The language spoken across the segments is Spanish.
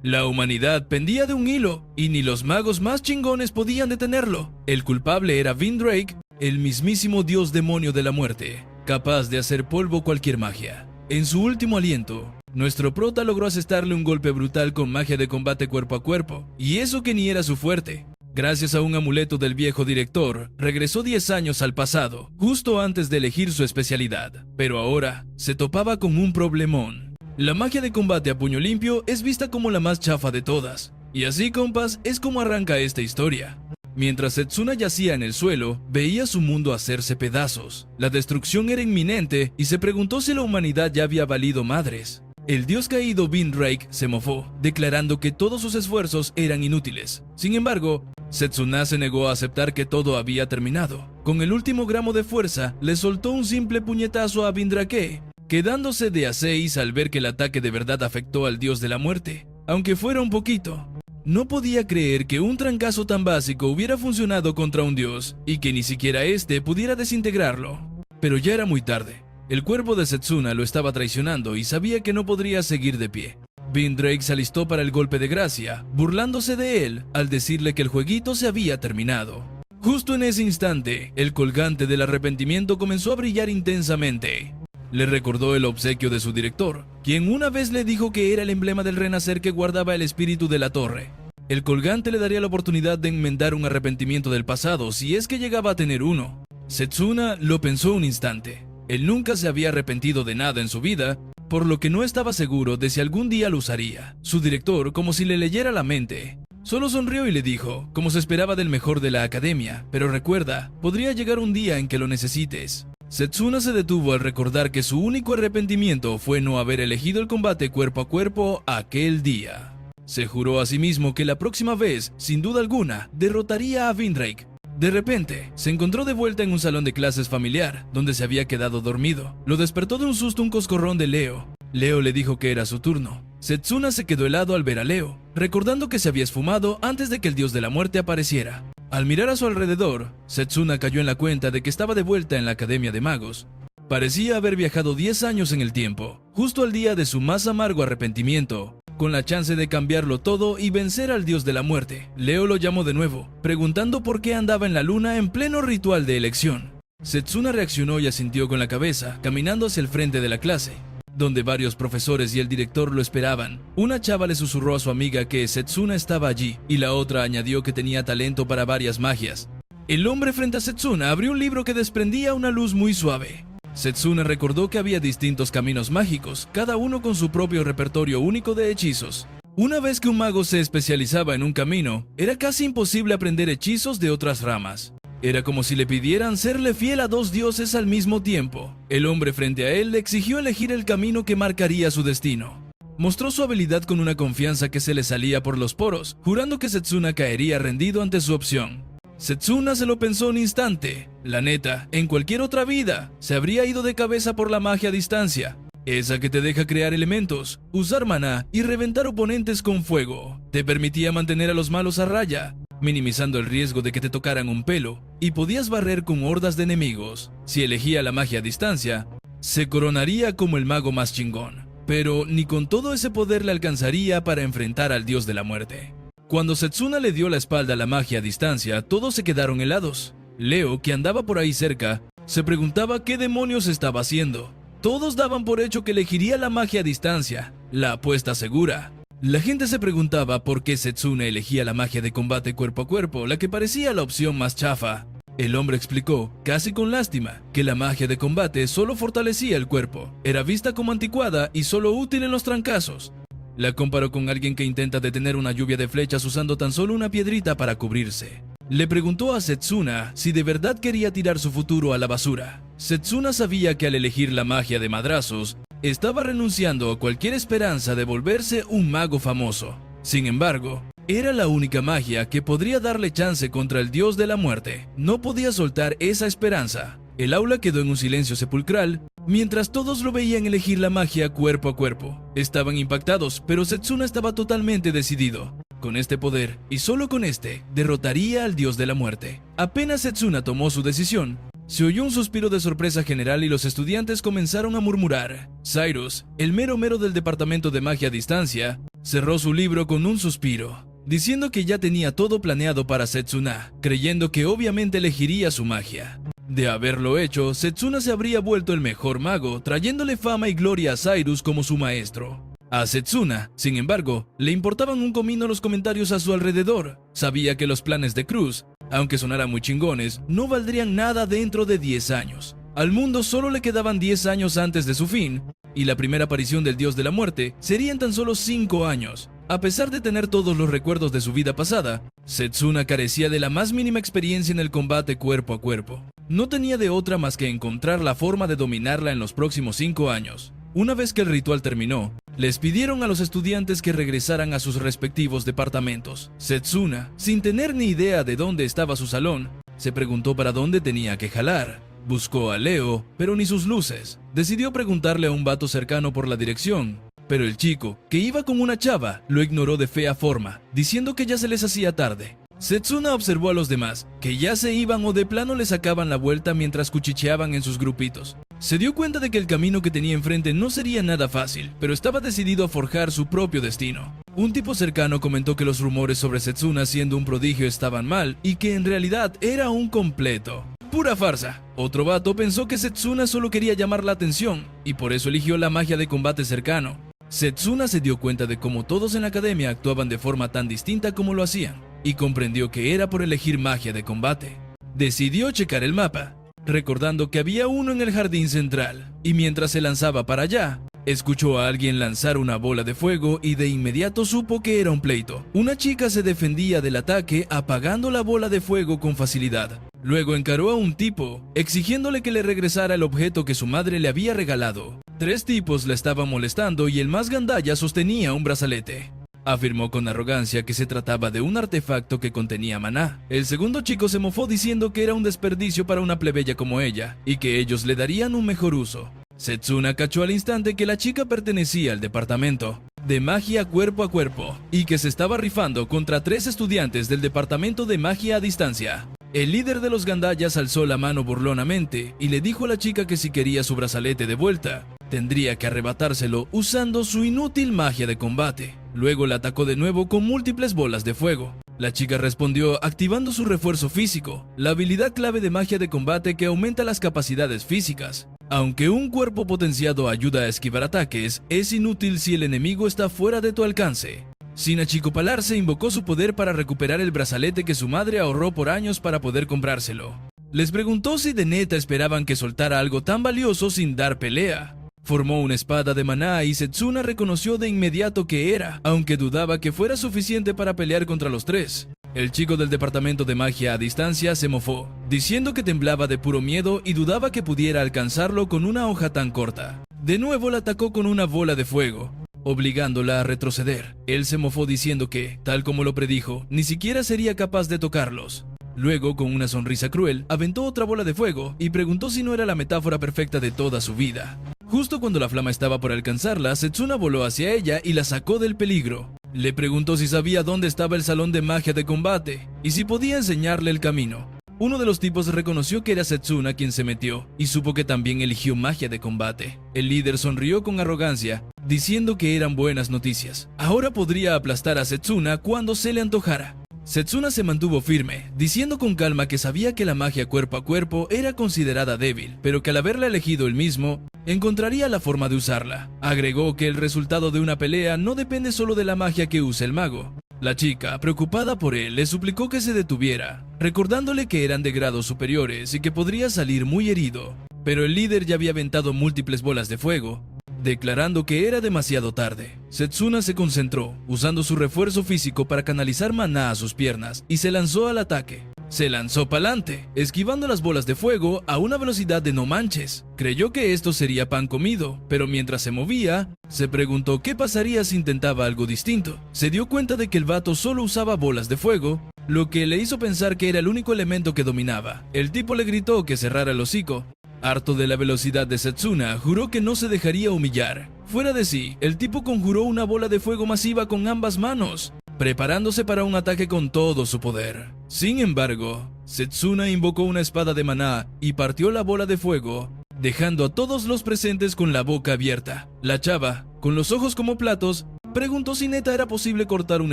La humanidad pendía de un hilo, y ni los magos más chingones podían detenerlo. El culpable era Vindrake, el mismísimo dios demonio de la muerte, capaz de hacer polvo cualquier magia. En su último aliento, nuestro prota logró asestarle un golpe brutal con magia de combate cuerpo a cuerpo, y eso que ni era su fuerte. Gracias a un amuleto del viejo director, regresó 10 años al pasado, justo antes de elegir su especialidad, pero ahora se topaba con un problemón. La magia de combate a puño limpio es vista como la más chafa de todas, y así, compas, es como arranca esta historia. Mientras Setsuna yacía en el suelo, veía su mundo hacerse pedazos. La destrucción era inminente y se preguntó si la humanidad ya había valido madres. El dios caído Vindrake se mofó, declarando que todos sus esfuerzos eran inútiles. Sin embargo, Setsuna se negó a aceptar que todo había terminado. Con el último gramo de fuerza, le soltó un simple puñetazo a Vindrake, quedándose de a 6 al ver que el ataque de verdad afectó al dios de la muerte, aunque fuera un poquito. No podía creer que un trancazo tan básico hubiera funcionado contra un dios y que ni siquiera este pudiera desintegrarlo. Pero ya era muy tarde. El cuerpo de Setsuna lo estaba traicionando y sabía que no podría seguir de pie. Vindrake se alistó para el golpe de gracia, burlándose de él al decirle que el jueguito se había terminado. Justo en ese instante, el colgante del arrepentimiento comenzó a brillar intensamente. Le recordó el obsequio de su director, quien una vez le dijo que era el emblema del renacer que guardaba el espíritu de la torre. El colgante le daría la oportunidad de enmendar un arrepentimiento del pasado si es que llegaba a tener uno. Setsuna lo pensó un instante. Él nunca se había arrepentido de nada en su vida, por lo que no estaba seguro de si algún día lo usaría. Su director, como si le leyera la mente, solo sonrió y le dijo, como se esperaba del mejor de la academia, pero recuerda, podría llegar un día en que lo necesites. Setsuna se detuvo al recordar que su único arrepentimiento fue no haber elegido el combate cuerpo a cuerpo aquel día. Se juró a sí mismo que la próxima vez, sin duda alguna, derrotaría a Vindrake. De repente, se encontró de vuelta en un salón de clases familiar, donde se había quedado dormido. Lo despertó de un susto un coscorrón de Leo. Leo le dijo que era su turno. Setsuna se quedó helado al ver a Leo, recordando que se había esfumado antes de que el dios de la muerte apareciera. Al mirar a su alrededor, Setsuna cayó en la cuenta de que estaba de vuelta en la Academia de Magos. Parecía haber viajado 10 años en el tiempo, justo al día de su más amargo arrepentimiento, con la chance de cambiarlo todo y vencer al dios de la muerte. Leo lo llamó de nuevo, preguntando por qué andaba en la luna en pleno ritual de elección. Setsuna reaccionó y asintió con la cabeza, caminando hacia el frente de la clase, donde varios profesores y el director lo esperaban. Una chava le susurró a su amiga que Setsuna estaba allí, y la otra añadió que tenía talento para varias magias. El hombre frente a Setsuna abrió un libro que desprendía una luz muy suave. Setsuna recordó que había distintos caminos mágicos, cada uno con su propio repertorio único de hechizos. Una vez que un mago se especializaba en un camino, era casi imposible aprender hechizos de otras ramas. Era como si le pidieran serle fiel a 2 dioses al mismo tiempo. El hombre frente a él le exigió elegir el camino que marcaría su destino. Mostró su habilidad con una confianza que se le salía por los poros, jurando que Setsuna caería rendido ante su opción. Setsuna se lo pensó un instante. La neta, en cualquier otra vida, se habría ido de cabeza por la magia a distancia. Esa que te deja crear elementos, usar maná y reventar oponentes con fuego. Te permitía mantener a los malos a raya, minimizando el riesgo de que te tocaran un pelo, y podías barrer con hordas de enemigos. Si elegía la magia a distancia, se coronaría como el mago más chingón. Pero ni con todo ese poder le alcanzaría para enfrentar al dios de la muerte. Cuando Setsuna le dio la espalda a la magia a distancia, todos se quedaron helados. Leo, que andaba por ahí cerca, se preguntaba qué demonios estaba haciendo. Todos daban por hecho que elegiría la magia a distancia, la apuesta segura. La gente se preguntaba por qué Setsuna elegía la magia de combate cuerpo a cuerpo, la que parecía la opción más chafa. El hombre explicó, casi con lástima, que la magia de combate solo fortalecía el cuerpo, era vista como anticuada y solo útil en los trancazos. La comparó con alguien que intenta detener una lluvia de flechas usando tan solo una piedrita para cubrirse. Le preguntó a Setsuna si de verdad quería tirar su futuro a la basura. Setsuna sabía que al elegir la magia de madrazos, estaba renunciando a cualquier esperanza de volverse un mago famoso. Sin embargo, era la única magia que podría darle chance contra el dios de la muerte. No podía soltar esa esperanza. El aula quedó en un silencio sepulcral, mientras todos lo veían elegir la magia cuerpo a cuerpo. Estaban impactados, pero Setsuna estaba totalmente decidido. Con este poder, y solo con este, derrotaría al dios de la muerte. Apenas Setsuna tomó su decisión, Se oyó un suspiro de sorpresa general y los estudiantes comenzaron a murmurar. Cyrus, el mero mero del departamento de magia a distancia, cerró su libro con un suspiro, diciendo que ya tenía todo planeado para Setsuna, creyendo que obviamente elegiría su magia. De haberlo hecho, Setsuna se habría vuelto el mejor mago, trayéndole fama y gloria a Cyrus como su maestro. A Setsuna, sin embargo, le importaban un comino los comentarios a su alrededor. Sabía que los planes de Cruz, aunque sonaran muy chingones, no valdrían nada dentro de 10 años. Al mundo solo le quedaban 10 años antes de su fin, y la primera aparición del dios de la muerte sería en tan solo 5 años. A pesar de tener todos los recuerdos de su vida pasada, Setsuna carecía de la más mínima experiencia en el combate cuerpo a cuerpo. No tenía de otra más que encontrar la forma de dominarla en los próximos 5 años. Una vez que el ritual terminó, les pidieron a los estudiantes que regresaran a sus respectivos departamentos. Setsuna, sin tener ni idea de dónde estaba su salón, se preguntó para dónde tenía que jalar. Buscó a Leo, pero ni sus luces. Decidió preguntarle a un vato cercano por la dirección, pero el chico, que iba con una chava, lo ignoró de fea forma, diciendo que ya se les hacía tarde. Setsuna observó a los demás, que ya se iban o de plano le sacaban la vuelta mientras cuchicheaban en sus grupitos. Se dio cuenta de que el camino que tenía enfrente no sería nada fácil, pero estaba decidido a forjar su propio destino. Un tipo cercano comentó que los rumores sobre Setsuna siendo un prodigio estaban mal y que en realidad era un completo. Pura farsa. Otro vato pensó que Setsuna solo quería llamar la atención y por eso eligió la magia de combate cercano. Setsuna se dio cuenta de cómo todos en la academia actuaban de forma tan distinta como lo hacían y comprendió que era por elegir magia de combate. Decidió checar el mapa, recordando que había uno en el jardín central, y mientras se lanzaba para allá, escuchó a alguien lanzar una bola de fuego y de inmediato supo que era un pleito. Una chica se defendía del ataque apagando la bola de fuego con facilidad. Luego encaró a un tipo, exigiéndole que le regresara el objeto que su madre le había regalado. 3 tipos la estaban molestando y el más gandalla sostenía un brazalete. Afirmó con arrogancia que se trataba de un artefacto que contenía maná. El segundo chico se mofó diciendo que era un desperdicio para una plebeya como ella y que ellos le darían un mejor uso. Setsuna cachó al instante que la chica pertenecía al departamento de magia cuerpo a cuerpo y que se estaba rifando contra 3 estudiantes del departamento de magia a distancia. El líder de los gandallas alzó la mano burlonamente y le dijo a la chica que si quería su brazalete de vuelta, tendría que arrebatárselo usando su inútil magia de combate. Luego la atacó de nuevo con múltiples bolas de fuego. La chica respondió activando su refuerzo físico, la habilidad clave de magia de combate que aumenta las capacidades físicas. Aunque un cuerpo potenciado ayuda a esquivar ataques, es inútil si el enemigo está fuera de tu alcance. Sin achicopalarse, invocó su poder para recuperar el brazalete que su madre ahorró por años para poder comprárselo. Les preguntó si de neta esperaban que soltara algo tan valioso sin dar pelea. Formó una espada de maná y Setsuna reconoció de inmediato que era, aunque dudaba que fuera suficiente para pelear contra los 3. El chico del departamento de magia a distancia se mofó, diciendo que temblaba de puro miedo y dudaba que pudiera alcanzarlo con una hoja tan corta. De nuevo la atacó con una bola de fuego, obligándola a retroceder. Él se mofó diciendo que, tal como lo predijo, ni siquiera sería capaz de tocarlos. Luego, con una sonrisa cruel, aventó otra bola de fuego y preguntó si no era la metáfora perfecta de toda su vida. Justo cuando la flama estaba por alcanzarla, Setsuna voló hacia ella y la sacó del peligro. Le preguntó si sabía dónde estaba el salón de magia de combate y si podía enseñarle el camino. Uno de los tipos reconoció que era Setsuna quien se metió y supo que también eligió magia de combate. El líder sonrió con arrogancia, diciendo que eran buenas noticias. Ahora podría aplastar a Setsuna cuando se le antojara. Setsuna se mantuvo firme, diciendo con calma que sabía que la magia cuerpo a cuerpo era considerada débil, pero que al haberla elegido él mismo, encontraría la forma de usarla. Agregó que el resultado de una pelea no depende solo de la magia que use el mago. La chica, preocupada por él, le suplicó que se detuviera, recordándole que eran de grados superiores y que podría salir muy herido. Pero el líder ya había aventado múltiples bolas de fuego, declarando que era demasiado tarde. Setsuna se concentró, usando su refuerzo físico para canalizar maná a sus piernas, y se lanzó al ataque. Se lanzó pa'lante, esquivando las bolas de fuego a una velocidad de no manches. Creyó que esto sería pan comido, pero mientras se movía, se preguntó qué pasaría si intentaba algo distinto. Se dio cuenta de que el vato solo usaba bolas de fuego, lo que le hizo pensar que era el único elemento que dominaba. El tipo le gritó que cerrara el hocico. Harto de la velocidad de Setsuna, juró que no se dejaría humillar. Fuera de sí, el tipo conjuró una bola de fuego masiva con ambas manos, preparándose para un ataque con todo su poder. Sin embargo, Setsuna invocó una espada de maná y partió la bola de fuego, dejando a todos los presentes con la boca abierta. La chava, con los ojos como platos, preguntó si neta era posible cortar un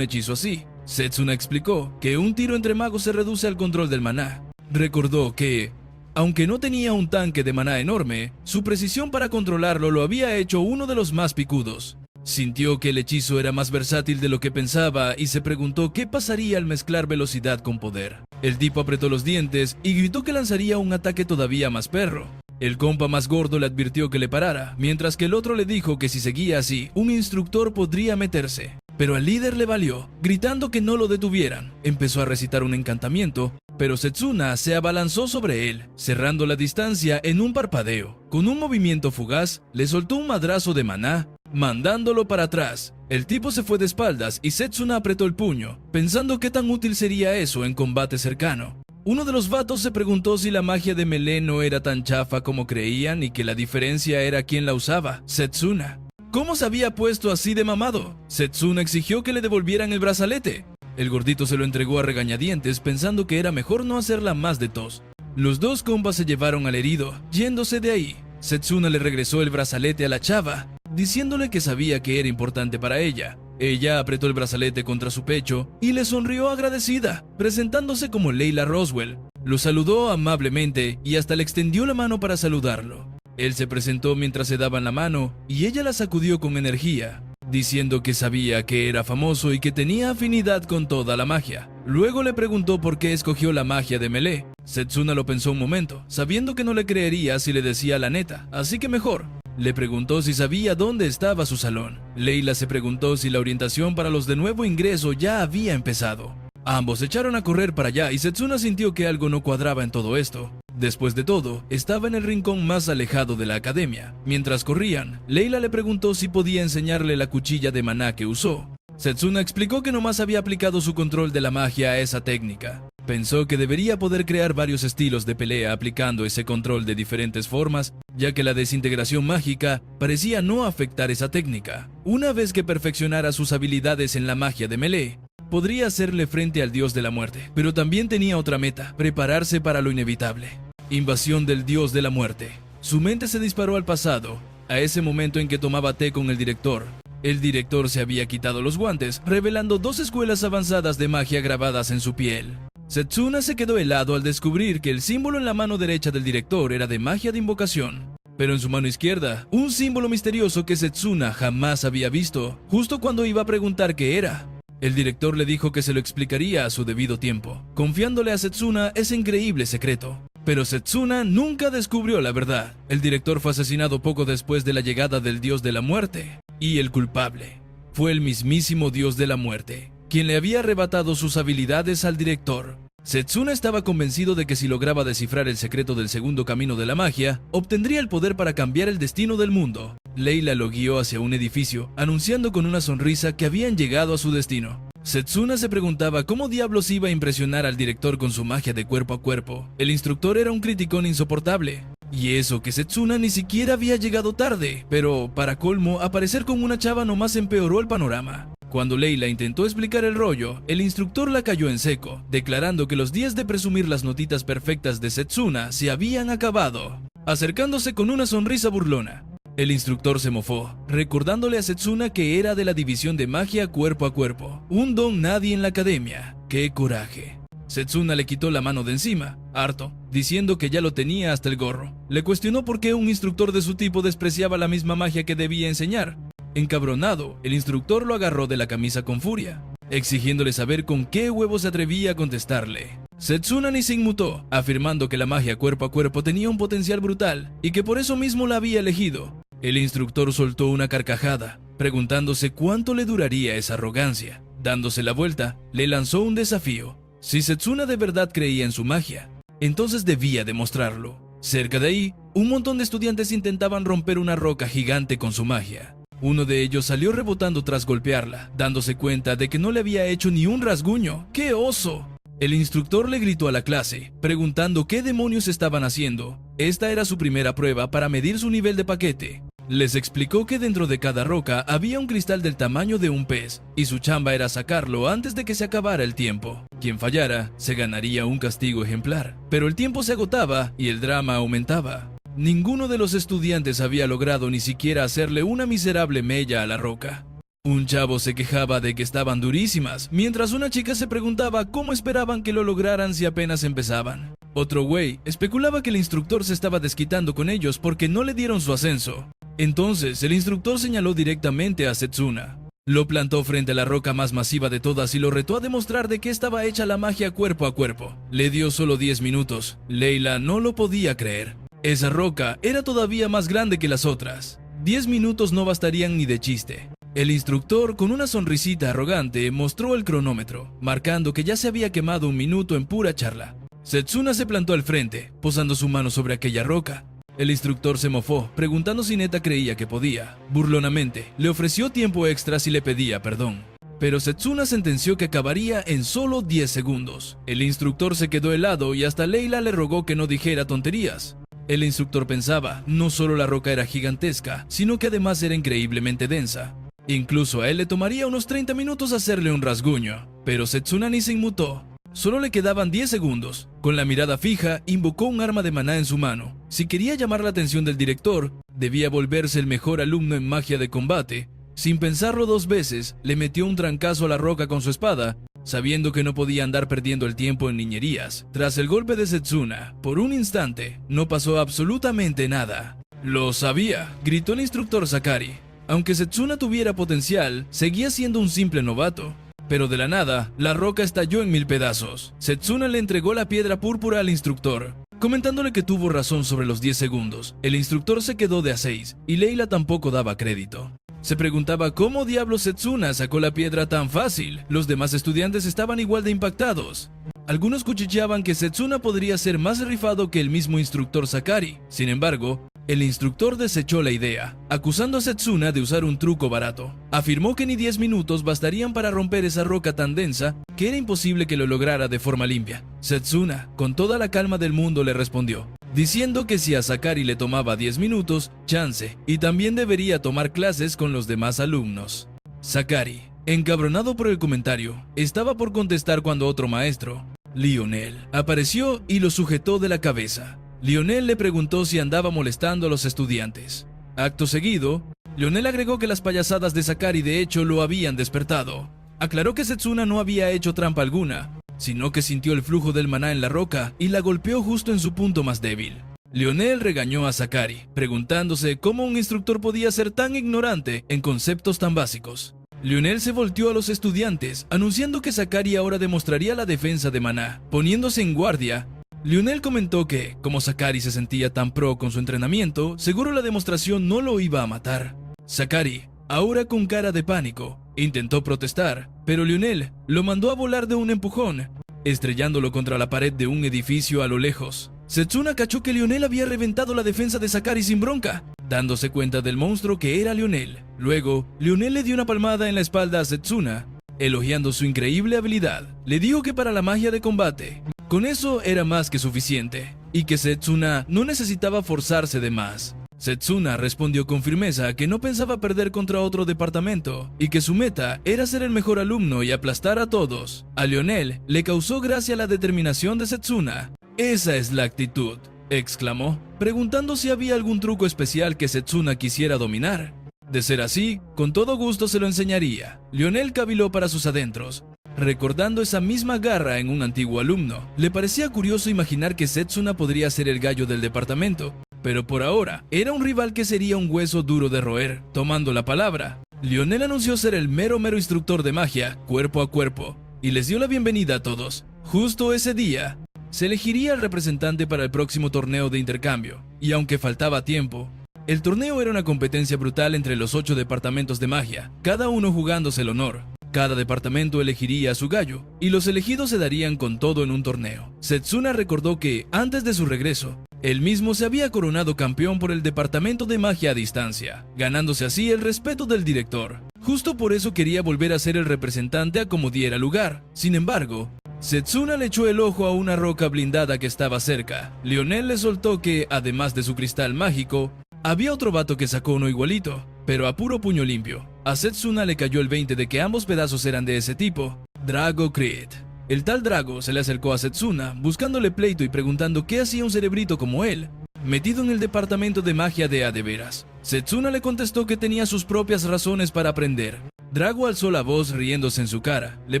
hechizo así. Setsuna explicó que un tiro entre magos se reduce al control del maná. Recordó que, aunque no tenía un tanque de maná enorme, su precisión para controlarlo lo había hecho uno de los más picudos. Sintió que el hechizo era más versátil de lo que pensaba y se preguntó qué pasaría al mezclar velocidad con poder. El tipo apretó los dientes y gritó que lanzaría un ataque todavía más perro. El compa más gordo le advirtió que le parara, mientras que el otro le dijo que si seguía así, un instructor podría meterse. Pero al líder le valió, gritando que no lo detuvieran. Empezó a recitar un encantamiento, pero Setsuna se abalanzó sobre él, cerrando la distancia en un parpadeo. Con un movimiento fugaz, le soltó un madrazo de maná, mandándolo para atrás. El tipo se fue de espaldas y Setsuna apretó el puño, pensando qué tan útil sería eso en combate cercano. Uno de los vatos se preguntó si la magia de Melee no era tan chafa como creían y que la diferencia era quién la usaba, Setsuna. ¿Cómo se había puesto así de mamado? Setsuna exigió que le devolvieran el brazalete. El gordito se lo entregó a regañadientes pensando que era mejor no hacerla más de tos. Los dos compas se llevaron al herido, yéndose de ahí. Setsuna le regresó el brazalete a la chava, diciéndole que sabía que era importante para ella. Ella apretó el brazalete contra su pecho y le sonrió agradecida, presentándose como Layla Roswell. Lo saludó amablemente y hasta le extendió la mano para saludarlo. Él se presentó mientras se daban la mano y ella la sacudió con energía, diciendo que sabía que era famoso y que tenía afinidad con toda la magia. Luego le preguntó por qué escogió la magia de Melee. Setsuna lo pensó un momento, sabiendo que no le creería si le decía la neta, así que mejor. Le preguntó si sabía dónde estaba su salón. Layla se preguntó si la orientación para los de nuevo ingreso ya había empezado. Ambos se echaron a correr para allá y Setsuna sintió que algo no cuadraba en todo esto. Después de todo, estaba en el rincón más alejado de la academia. Mientras corrían, Layla le preguntó si podía enseñarle la cuchilla de maná que usó. Setsuna explicó que nomás había aplicado su control de la magia a esa técnica. Pensó que debería poder crear varios estilos de pelea aplicando ese control de diferentes formas, ya que la desintegración mágica parecía no afectar esa técnica. Una vez que perfeccionara sus habilidades en la magia de Melee, podría hacerle frente al dios de la muerte, pero también tenía otra meta, prepararse para lo inevitable. Invasión del dios de la muerte. Su mente se disparó al pasado, a ese momento en que tomaba té con el director. El director se había quitado los guantes, revelando 2 escuelas avanzadas de magia grabadas en su piel. Setsuna se quedó helado al descubrir que el símbolo en la mano derecha del director era de magia de invocación, pero en su mano izquierda, un símbolo misterioso que Setsuna jamás había visto, justo cuando iba a preguntar qué era. El director le dijo que se lo explicaría a su debido tiempo, confiándole a Setsuna ese increíble secreto. Pero Setsuna nunca descubrió la verdad. El director fue asesinado poco después de la llegada del dios de la muerte, y el culpable fue el mismísimo dios de la muerte, quien le había arrebatado sus habilidades al director. Setsuna estaba convencido de que si lograba descifrar el secreto del segundo camino de la magia, obtendría el poder para cambiar el destino del mundo. Layla lo guió hacia un edificio, anunciando con una sonrisa que habían llegado a su destino. Setsuna se preguntaba cómo diablos iba a impresionar al director con su magia de cuerpo a cuerpo. El instructor era un criticón insoportable. Y eso que Setsuna ni siquiera había llegado tarde, pero para colmo, aparecer con una chava nomás empeoró el panorama. Cuando Layla intentó explicar el rollo, el instructor la cayó en seco, declarando que los días de presumir las notitas perfectas de Setsuna se habían acabado, acercándose con una sonrisa burlona. El instructor se mofó, recordándole a Setsuna que era de la división de magia cuerpo a cuerpo, un don nadie en la academia. ¡Qué coraje! Setsuna le quitó la mano de encima, harto, diciendo que ya lo tenía hasta el gorro. Le cuestionó por qué un instructor de su tipo despreciaba la misma magia que debía enseñar. Encabronado, el instructor lo agarró de la camisa con furia, exigiéndole saber con qué huevo se atrevía a contestarle. Setsuna ni se inmutó, afirmando que la magia cuerpo a cuerpo tenía un potencial brutal y que por eso mismo la había elegido. El instructor soltó una carcajada, preguntándose cuánto le duraría esa arrogancia. Dándose la vuelta, le lanzó un desafío. Si Setsuna de verdad creía en su magia, entonces debía demostrarlo. Cerca de ahí, un montón de estudiantes intentaban romper una roca gigante con su magia. Uno de ellos salió rebotando tras golpearla, dándose cuenta de que no le había hecho ni un rasguño. ¡Qué oso! El instructor le gritó a la clase, preguntando qué demonios estaban haciendo. Esta era su primera prueba para medir su nivel de paquete. Les explicó que dentro de cada roca había un cristal del tamaño de un pez, y su chamba era sacarlo antes de que se acabara el tiempo. Quien fallara, se ganaría un castigo ejemplar. Pero el tiempo se agotaba y el drama aumentaba. Ninguno de los estudiantes había logrado ni siquiera hacerle una miserable mella a la roca. Un chavo se quejaba de que estaban durísimas, mientras una chica se preguntaba cómo esperaban que lo lograran si apenas empezaban. Otro güey especulaba que el instructor se estaba desquitando con ellos porque no le dieron su ascenso. Entonces el instructor señaló directamente a Setsuna. Lo plantó frente a la roca más masiva de todas y lo retó a demostrar de qué estaba hecha la magia cuerpo a cuerpo. Le dio solo 10 minutos. Layla no lo podía creer. Esa roca era todavía más grande que las otras. 10 minutos no bastarían ni de chiste. El instructor, con una sonrisita arrogante, mostró el cronómetro, marcando que ya se había quemado 1 minuto en pura charla. Setsuna se plantó al frente, posando su mano sobre aquella roca. El instructor se mofó, preguntando si neta creía que podía. Burlonamente, le ofreció tiempo extra si le pedía perdón. Pero Setsuna sentenció que acabaría en solo 10 segundos. El instructor se quedó helado y hasta Layla le rogó que no dijera tonterías. El instructor pensaba, no solo la roca era gigantesca, sino que además era increíblemente densa. Incluso a él le tomaría unos 30 minutos hacerle un rasguño. Pero Setsuna ni se inmutó. Solo le quedaban 10 segundos. Con la mirada fija, invocó un arma de maná en su mano. Si quería llamar la atención del director, debía volverse el mejor alumno en magia de combate. Sin pensarlo 2 veces, le metió un trancazo a la roca con su espada, sabiendo que no podía andar perdiendo el tiempo en niñerías. Tras el golpe de Setsuna, por un instante, no pasó absolutamente nada. «Lo sabía», gritó el instructor Sakari. Aunque Setsuna tuviera potencial, seguía siendo un simple novato. Pero de la nada, la roca estalló en 1000 pedazos. Setsuna le entregó la piedra púrpura al instructor, comentándole que tuvo razón sobre los 10 segundos. El instructor se quedó de a 6, y Layla tampoco daba crédito. Se preguntaba cómo diablos Setsuna sacó la piedra tan fácil. Los demás estudiantes estaban igual de impactados. Algunos cuchicheaban que Setsuna podría ser más rifado que el mismo instructor Sakari. Sin embargo, el instructor desechó la idea, acusando a Setsuna de usar un truco barato. Afirmó que ni 10 minutos bastarían para romper esa roca tan densa que era imposible que lo lograra de forma limpia. Setsuna, con toda la calma del mundo, le respondió, diciendo que si a Sakari le tomaba 10 minutos, chance, y también debería tomar clases con los demás alumnos. Sakari, encabronado por el comentario, estaba por contestar cuando otro maestro, Lionel, apareció y lo sujetó de la cabeza. Lionel le preguntó si andaba molestando a los estudiantes. Acto seguido, Lionel agregó que las payasadas de Sakari de hecho lo habían despertado. Aclaró que Setsuna no había hecho trampa alguna, sino que sintió el flujo del maná en la roca y la golpeó justo en su punto más débil. Lionel regañó a Sakari, preguntándose cómo un instructor podía ser tan ignorante en conceptos tan básicos. Lionel se volteó a los estudiantes, anunciando que Sakari ahora demostraría la defensa de maná. Poniéndose en guardia, Lionel comentó que, como Sakari se sentía tan pro con su entrenamiento, seguro la demostración no lo iba a matar. Sakari, ahora con cara de pánico, intentó protestar, pero Lionel lo mandó a volar de un empujón, estrellándolo contra la pared de un edificio a lo lejos. Setsuna cachó que Lionel había reventado la defensa de Sakari sin bronca, dándose cuenta del monstruo que era Lionel. Luego, Lionel le dio una palmada en la espalda a Setsuna, elogiando su increíble habilidad. Le dijo que para la magia de combate, con eso era más que suficiente, y que Setsuna no necesitaba forzarse de más. Setsuna respondió con firmeza que no pensaba perder contra otro departamento, y que su meta era ser el mejor alumno y aplastar a todos. A Lionel le causó gracia la determinación de Setsuna. «Esa es la actitud», exclamó, preguntando si había algún truco especial que Setsuna quisiera dominar. De ser así, con todo gusto se lo enseñaría. Lionel caviló para sus adentros, recordando esa misma garra en un antiguo alumno. Le parecía curioso imaginar que Setsuna podría ser el gallo del departamento, pero por ahora era un rival que sería un hueso duro de roer. Tomando la palabra, Lionel anunció ser el mero instructor de magia, cuerpo a cuerpo, y les dio la bienvenida a todos. Justo ese día, se elegiría el representante para el próximo torneo de intercambio, y aunque faltaba tiempo, el torneo era una competencia brutal entre los 8 departamentos de magia, cada uno jugándose el honor. Cada departamento elegiría a su gallo, y los elegidos se darían con todo en un torneo. Setsuna recordó que, antes de su regreso, él mismo se había coronado campeón por el departamento de magia a distancia, ganándose así el respeto del director. Justo por eso quería volver a ser el representante a como diera lugar. Sin embargo, Setsuna le echó el ojo a una roca blindada que estaba cerca. Lionel le soltó que, además de su cristal mágico, Había otro vato que sacó uno igualito, pero a puro puño limpio. A Setsuna le cayó el 20 de que ambos pedazos eran de ese tipo, Drago Creed. El tal Drago se le acercó a Setsuna, buscándole pleito y preguntando qué hacía un cerebrito como él, metido en el departamento de magia de a de veras. Setsuna le contestó que tenía sus propias razones para aprender. Drago alzó la voz riéndose en su cara, le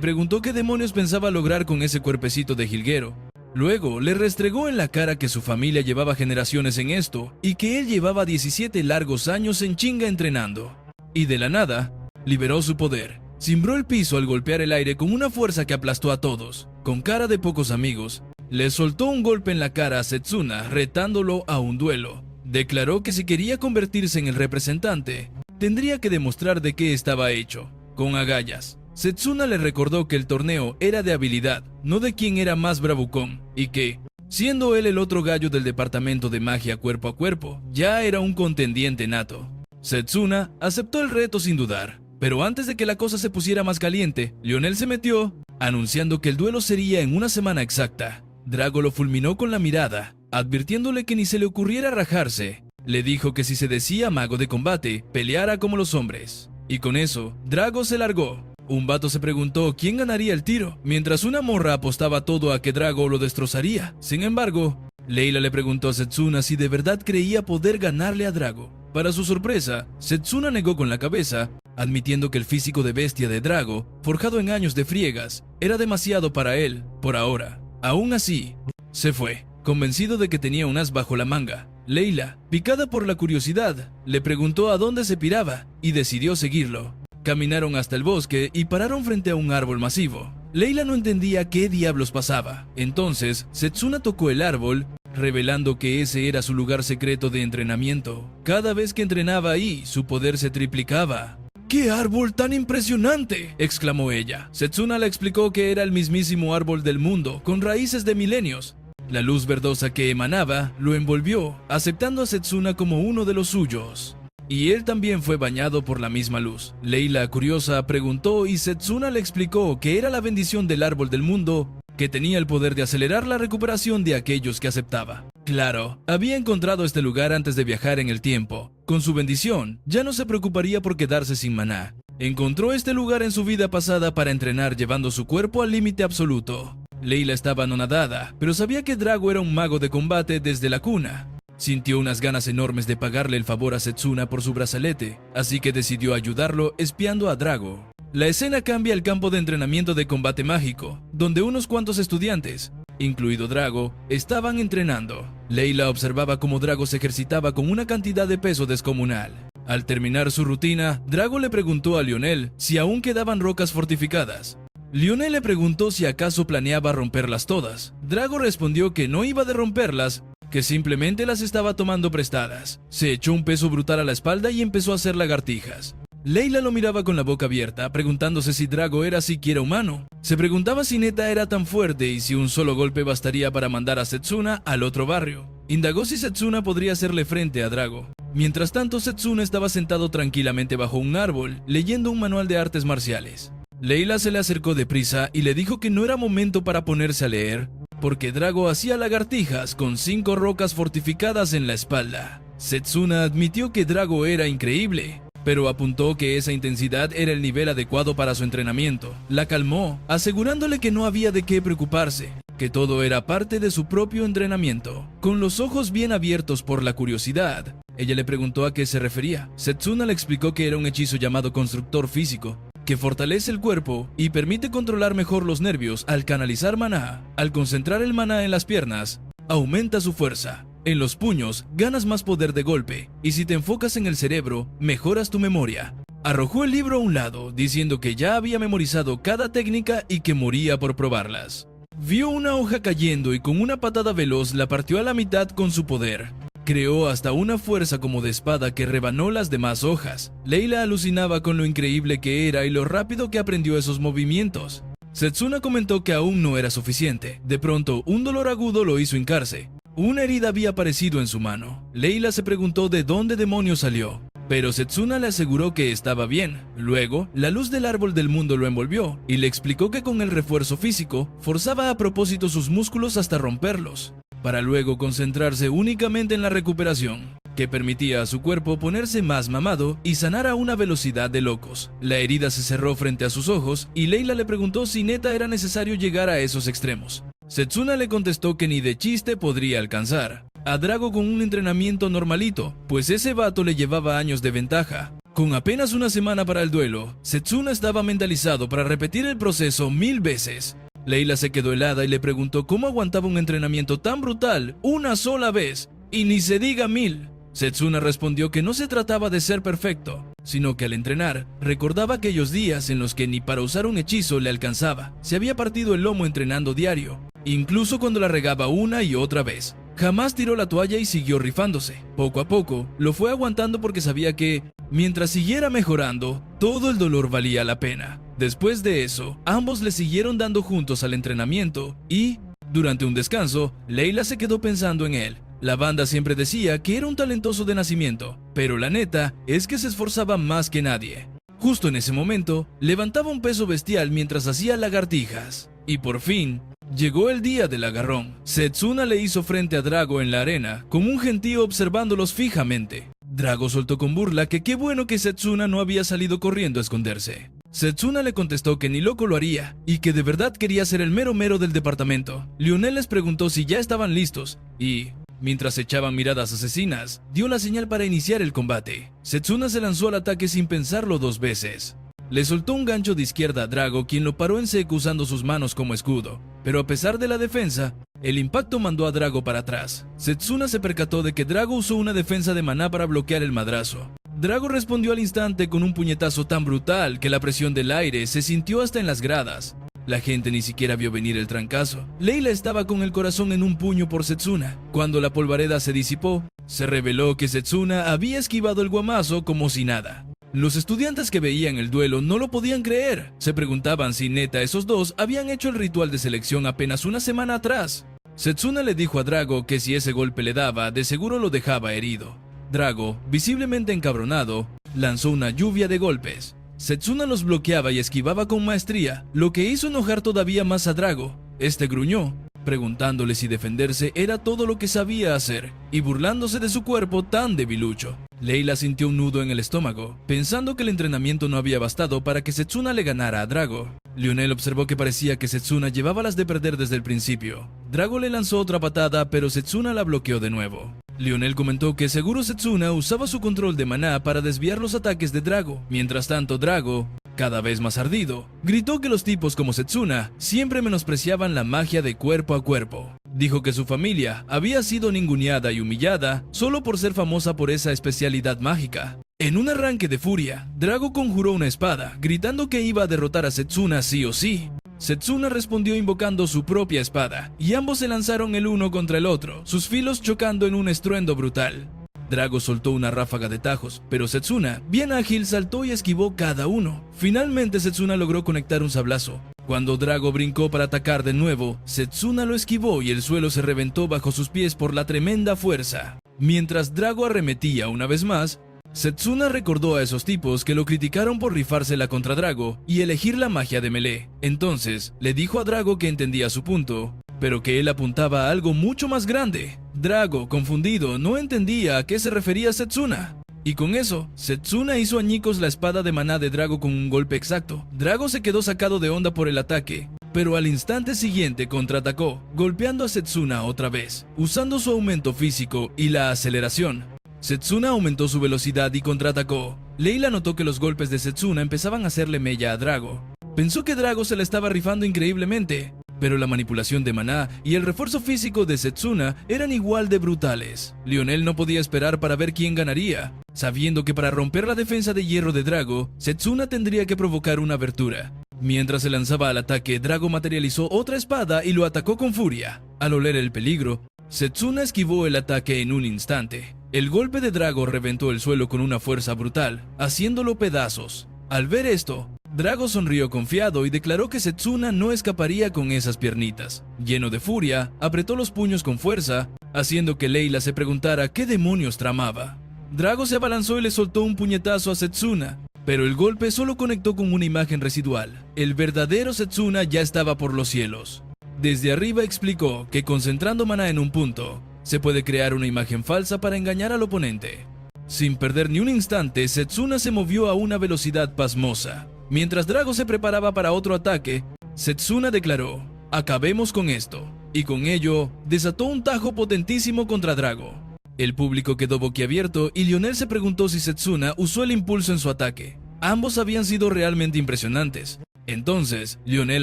preguntó qué demonios pensaba lograr con ese cuerpecito de jilguero. Luego le restregó en la cara que su familia llevaba generaciones en esto y que él llevaba 17 largos años en chinga entrenando. Y de la nada, liberó su poder. Cimbró el piso al golpear el aire con una fuerza que aplastó a todos. Con cara de pocos amigos, le soltó un golpe en la cara a Setsuna, retándolo a un duelo. Declaró que si quería convertirse en el representante, tendría que demostrar de qué estaba hecho, con agallas. Setsuna le recordó que el torneo era de habilidad, no de quién era más bravucón, y que, siendo él el otro gallo del departamento de magia cuerpo a cuerpo, ya era un contendiente nato. Setsuna aceptó el reto sin dudar, pero antes de que la cosa se pusiera más caliente, Lionel se metió, anunciando que el duelo sería en una semana exacta. Drago lo fulminó con la mirada, advirtiéndole que ni se le ocurriera rajarse. Le dijo que si se decía mago de combate, peleara como los hombres. Y con eso, Drago se largó. Un vato se preguntó quién ganaría el tiro, mientras una morra apostaba todo a que Drago lo destrozaría. Sin embargo, Leila le preguntó a Setsuna si de verdad creía poder ganarle a Drago. Para su sorpresa, Setsuna negó con la cabeza, admitiendo que el físico de bestia de Drago, forjado en años de friegas, era demasiado para él, por ahora. Aún así, se fue, convencido de que tenía un as bajo la manga. Leila, picada por la curiosidad, le preguntó a dónde se piraba y decidió seguirlo. Caminaron hasta el bosque y pararon frente a un árbol masivo. Leila no entendía qué diablos pasaba. Entonces, Setsuna tocó el árbol, revelando que ese era su lugar secreto de entrenamiento. Cada vez que entrenaba ahí, su poder se triplicaba. ¡Qué árbol tan impresionante!, exclamó ella. Setsuna le explicó que era el mismísimo árbol del mundo, con raíces de milenios. La luz verdosa que emanaba lo envolvió, aceptando a Setsuna como uno de los suyos. Y él también fue bañado por la misma luz. Leila, curiosa, preguntó y Setsuna le explicó que era la bendición del árbol del mundo, que tenía el poder de acelerar la recuperación de aquellos que aceptaba. Claro, había encontrado este lugar antes de viajar en el tiempo. Con su bendición, ya no se preocuparía por quedarse sin maná. Encontró este lugar en su vida pasada para entrenar llevando su cuerpo al límite absoluto. Leila estaba anonadada, pero sabía que Drago era un mago de combate desde la cuna. Sintió unas ganas enormes de pagarle el favor a Setsuna por su brazalete, así que decidió ayudarlo espiando a Drago. La escena cambia al campo de entrenamiento de combate mágico, donde unos cuantos estudiantes, incluido Drago, estaban entrenando. Leila observaba cómo Drago se ejercitaba con una cantidad de peso descomunal. Al terminar su rutina, Drago le preguntó a Lionel si aún quedaban rocas fortificadas. Lionel le preguntó si acaso planeaba romperlas todas. Drago respondió que no iba de romperlas, que simplemente las estaba tomando prestadas. Se echó un peso brutal a la espalda y empezó a hacer lagartijas. Leila lo miraba con la boca abierta, preguntándose si Drago era siquiera humano. Se preguntaba si neta era tan fuerte y si un solo golpe bastaría para mandar a Setsuna al otro barrio. Indagó si Setsuna podría hacerle frente a Drago. Mientras tanto, Setsuna estaba sentado tranquilamente bajo un árbol, leyendo un manual de artes marciales. Leila se le acercó deprisa y le dijo que no era momento para ponerse a leer, porque Drago hacía lagartijas con 5 rocas fortificadas en la espalda. Setsuna admitió que Drago era increíble, pero apuntó que esa intensidad era el nivel adecuado para su entrenamiento. La calmó, asegurándole que no había de qué preocuparse, que todo era parte de su propio entrenamiento. Con los ojos bien abiertos por la curiosidad, ella le preguntó a qué se refería. Setsuna le explicó que era un hechizo llamado Constructor Físico, que fortalece el cuerpo y permite controlar mejor los nervios al canalizar maná. Al concentrar el maná en las piernas, aumenta su fuerza. En los puños, ganas más poder de golpe, y si te enfocas en el cerebro, mejoras tu memoria. Arrojó el libro a un lado, diciendo que ya había memorizado cada técnica y que moría por probarlas. Vio una hoja cayendo y con una patada veloz la partió a la mitad con su poder. Creó hasta una fuerza como de espada que rebanó las demás hojas. Leila alucinaba con lo increíble que era y lo rápido que aprendió esos movimientos. Setsuna comentó que aún no era suficiente. De pronto, un dolor agudo lo hizo hincarse. Una herida había aparecido en su mano. Leila se preguntó de dónde demonios salió, pero Setsuna le aseguró que estaba bien. Luego, la luz del árbol del mundo lo envolvió y le explicó que con el refuerzo físico, forzaba a propósito sus músculos hasta romperlos, para luego concentrarse únicamente en la recuperación. que permitía a su cuerpo ponerse más mamado y sanar a una velocidad de locos. La herida se cerró frente a sus ojos y Layla le preguntó si neta era necesario llegar a esos extremos. Setsuna le contestó que ni de chiste podría alcanzar a Drago con un entrenamiento normalito, pues ese vato le llevaba años de ventaja. Con apenas una semana para el duelo, Setsuna estaba mentalizado para repetir el proceso 1000 veces. Layla se quedó helada y le preguntó cómo aguantaba un entrenamiento tan brutal una sola vez, y ni se diga 1000. Setsuna respondió que no se trataba de ser perfecto, sino que al entrenar, recordaba aquellos días en los que ni para usar un hechizo le alcanzaba. Se había partido el lomo entrenando diario, incluso cuando la regaba una y otra vez. Jamás tiró la toalla y siguió rifándose. Poco a poco, lo fue aguantando porque sabía que, mientras siguiera mejorando, todo el dolor valía la pena. Después de eso, ambos le siguieron dando juntos al entrenamiento y, durante un descanso, Layla se quedó pensando en él. La banda siempre decía que era un talentoso de nacimiento, pero la neta es que se esforzaba más que nadie. Justo en ese momento, levantaba un peso bestial mientras hacía lagartijas. Y por fin, llegó el día del agarrón. Setsuna le hizo frente a Drago en la arena, con un gentío observándolos fijamente. Drago soltó con burla que qué bueno que Setsuna no había salido corriendo a esconderse. Setsuna le contestó que ni loco lo haría, y que de verdad quería ser el mero mero del departamento. Lionel les preguntó si ya estaban listos, y, mientras echaban miradas asesinas, dio la señal para iniciar el combate. Setsuna se lanzó al ataque sin pensarlo 2 veces. Le soltó un gancho de izquierda a Drago, quien lo paró en seco usando sus manos como escudo. Pero a pesar de la defensa, el impacto mandó a Drago para atrás. Setsuna se percató de que Drago usó una defensa de maná para bloquear el madrazo. Drago respondió al instante con un puñetazo tan brutal que la presión del aire se sintió hasta en las gradas. La gente ni siquiera vio venir el trancazo. Layla estaba con el corazón en un puño por Setsuna. Cuando la polvareda se disipó, se reveló que Setsuna había esquivado el guamazo como si nada. Los estudiantes que veían el duelo no lo podían creer. Se preguntaban si neta esos dos habían hecho el ritual de selección apenas una semana atrás. Setsuna le dijo a Drago que si ese golpe le daba, de seguro lo dejaba herido. Drago, visiblemente encabronado, lanzó una lluvia de golpes. Setsuna los bloqueaba y esquivaba con maestría, lo que hizo enojar todavía más a Drago. Este gruñó, preguntándole si defenderse era todo lo que sabía hacer, y burlándose de su cuerpo tan debilucho. Layla sintió un nudo en el estómago, pensando que el entrenamiento no había bastado para que Setsuna le ganara a Drago. Lionel observó que parecía que Setsuna llevaba las de perder desde el principio. Drago le lanzó otra patada, pero Setsuna la bloqueó de nuevo. Lionel comentó que seguro Setsuna usaba su control de maná para desviar los ataques de Drago. Mientras tanto, Drago, cada vez más ardido, gritó que los tipos como Setsuna siempre menospreciaban la magia de cuerpo a cuerpo. Dijo que su familia había sido ninguneada y humillada solo por ser famosa por esa especialidad mágica. En un arranque de furia, Drago conjuró una espada, gritando que iba a derrotar a Setsuna sí o sí. Setsuna respondió invocando su propia espada, y ambos se lanzaron el uno contra el otro, sus filos chocando en un estruendo brutal. Drago soltó una ráfaga de tajos, pero Setsuna, bien ágil, saltó y esquivó cada uno. Finalmente Setsuna logró conectar un sablazo. Cuando Drago brincó para atacar de nuevo, Setsuna lo esquivó y el suelo se reventó bajo sus pies por la tremenda fuerza. Mientras Drago arremetía una vez más, Setsuna recordó a esos tipos que lo criticaron por rifársela contra Drago y elegir la magia de melee. Entonces, le dijo a Drago que entendía su punto, pero que él apuntaba a algo mucho más grande. Drago, confundido, no entendía a qué se refería Setsuna. Y con eso, Setsuna hizo añicos la espada de maná de Drago con un golpe exacto. Drago se quedó sacado de onda por el ataque, pero al instante siguiente contraatacó, golpeando a Setsuna otra vez, usando su aumento físico y la aceleración. Setsuna aumentó su velocidad y contraatacó. Layla notó que los golpes de Setsuna empezaban a hacerle mella a Drago. Pensó que Drago se la estaba rifando increíblemente, pero la manipulación de maná y el refuerzo físico de Setsuna eran igual de brutales. Lionel no podía esperar para ver quién ganaría, sabiendo que para romper la defensa de hierro de Drago, Setsuna tendría que provocar una abertura. Mientras se lanzaba al ataque, Drago materializó otra espada y lo atacó con furia. Al oler el peligro, Setsuna esquivó el ataque en un instante. El golpe de Drago reventó el suelo con una fuerza brutal, haciéndolo pedazos. Al ver esto, Drago sonrió confiado y declaró que Setsuna no escaparía con esas piernitas. Lleno de furia, apretó los puños con fuerza, haciendo que Layla se preguntara qué demonios tramaba. Drago se abalanzó y le soltó un puñetazo a Setsuna, pero el golpe solo conectó con una imagen residual. El verdadero Setsuna ya estaba por los cielos. Desde arriba explicó que concentrando maná en un punto, se puede crear una imagen falsa para engañar al oponente. Sin perder ni un instante, Setsuna se movió a una velocidad pasmosa. Mientras Drago se preparaba para otro ataque, Setsuna declaró: "Acabemos con esto", y con ello desató un tajo potentísimo contra Drago. El público quedó boquiabierto y Lionel se preguntó si Setsuna usó el impulso en su ataque. Ambos habían sido realmente impresionantes. Entonces, Lionel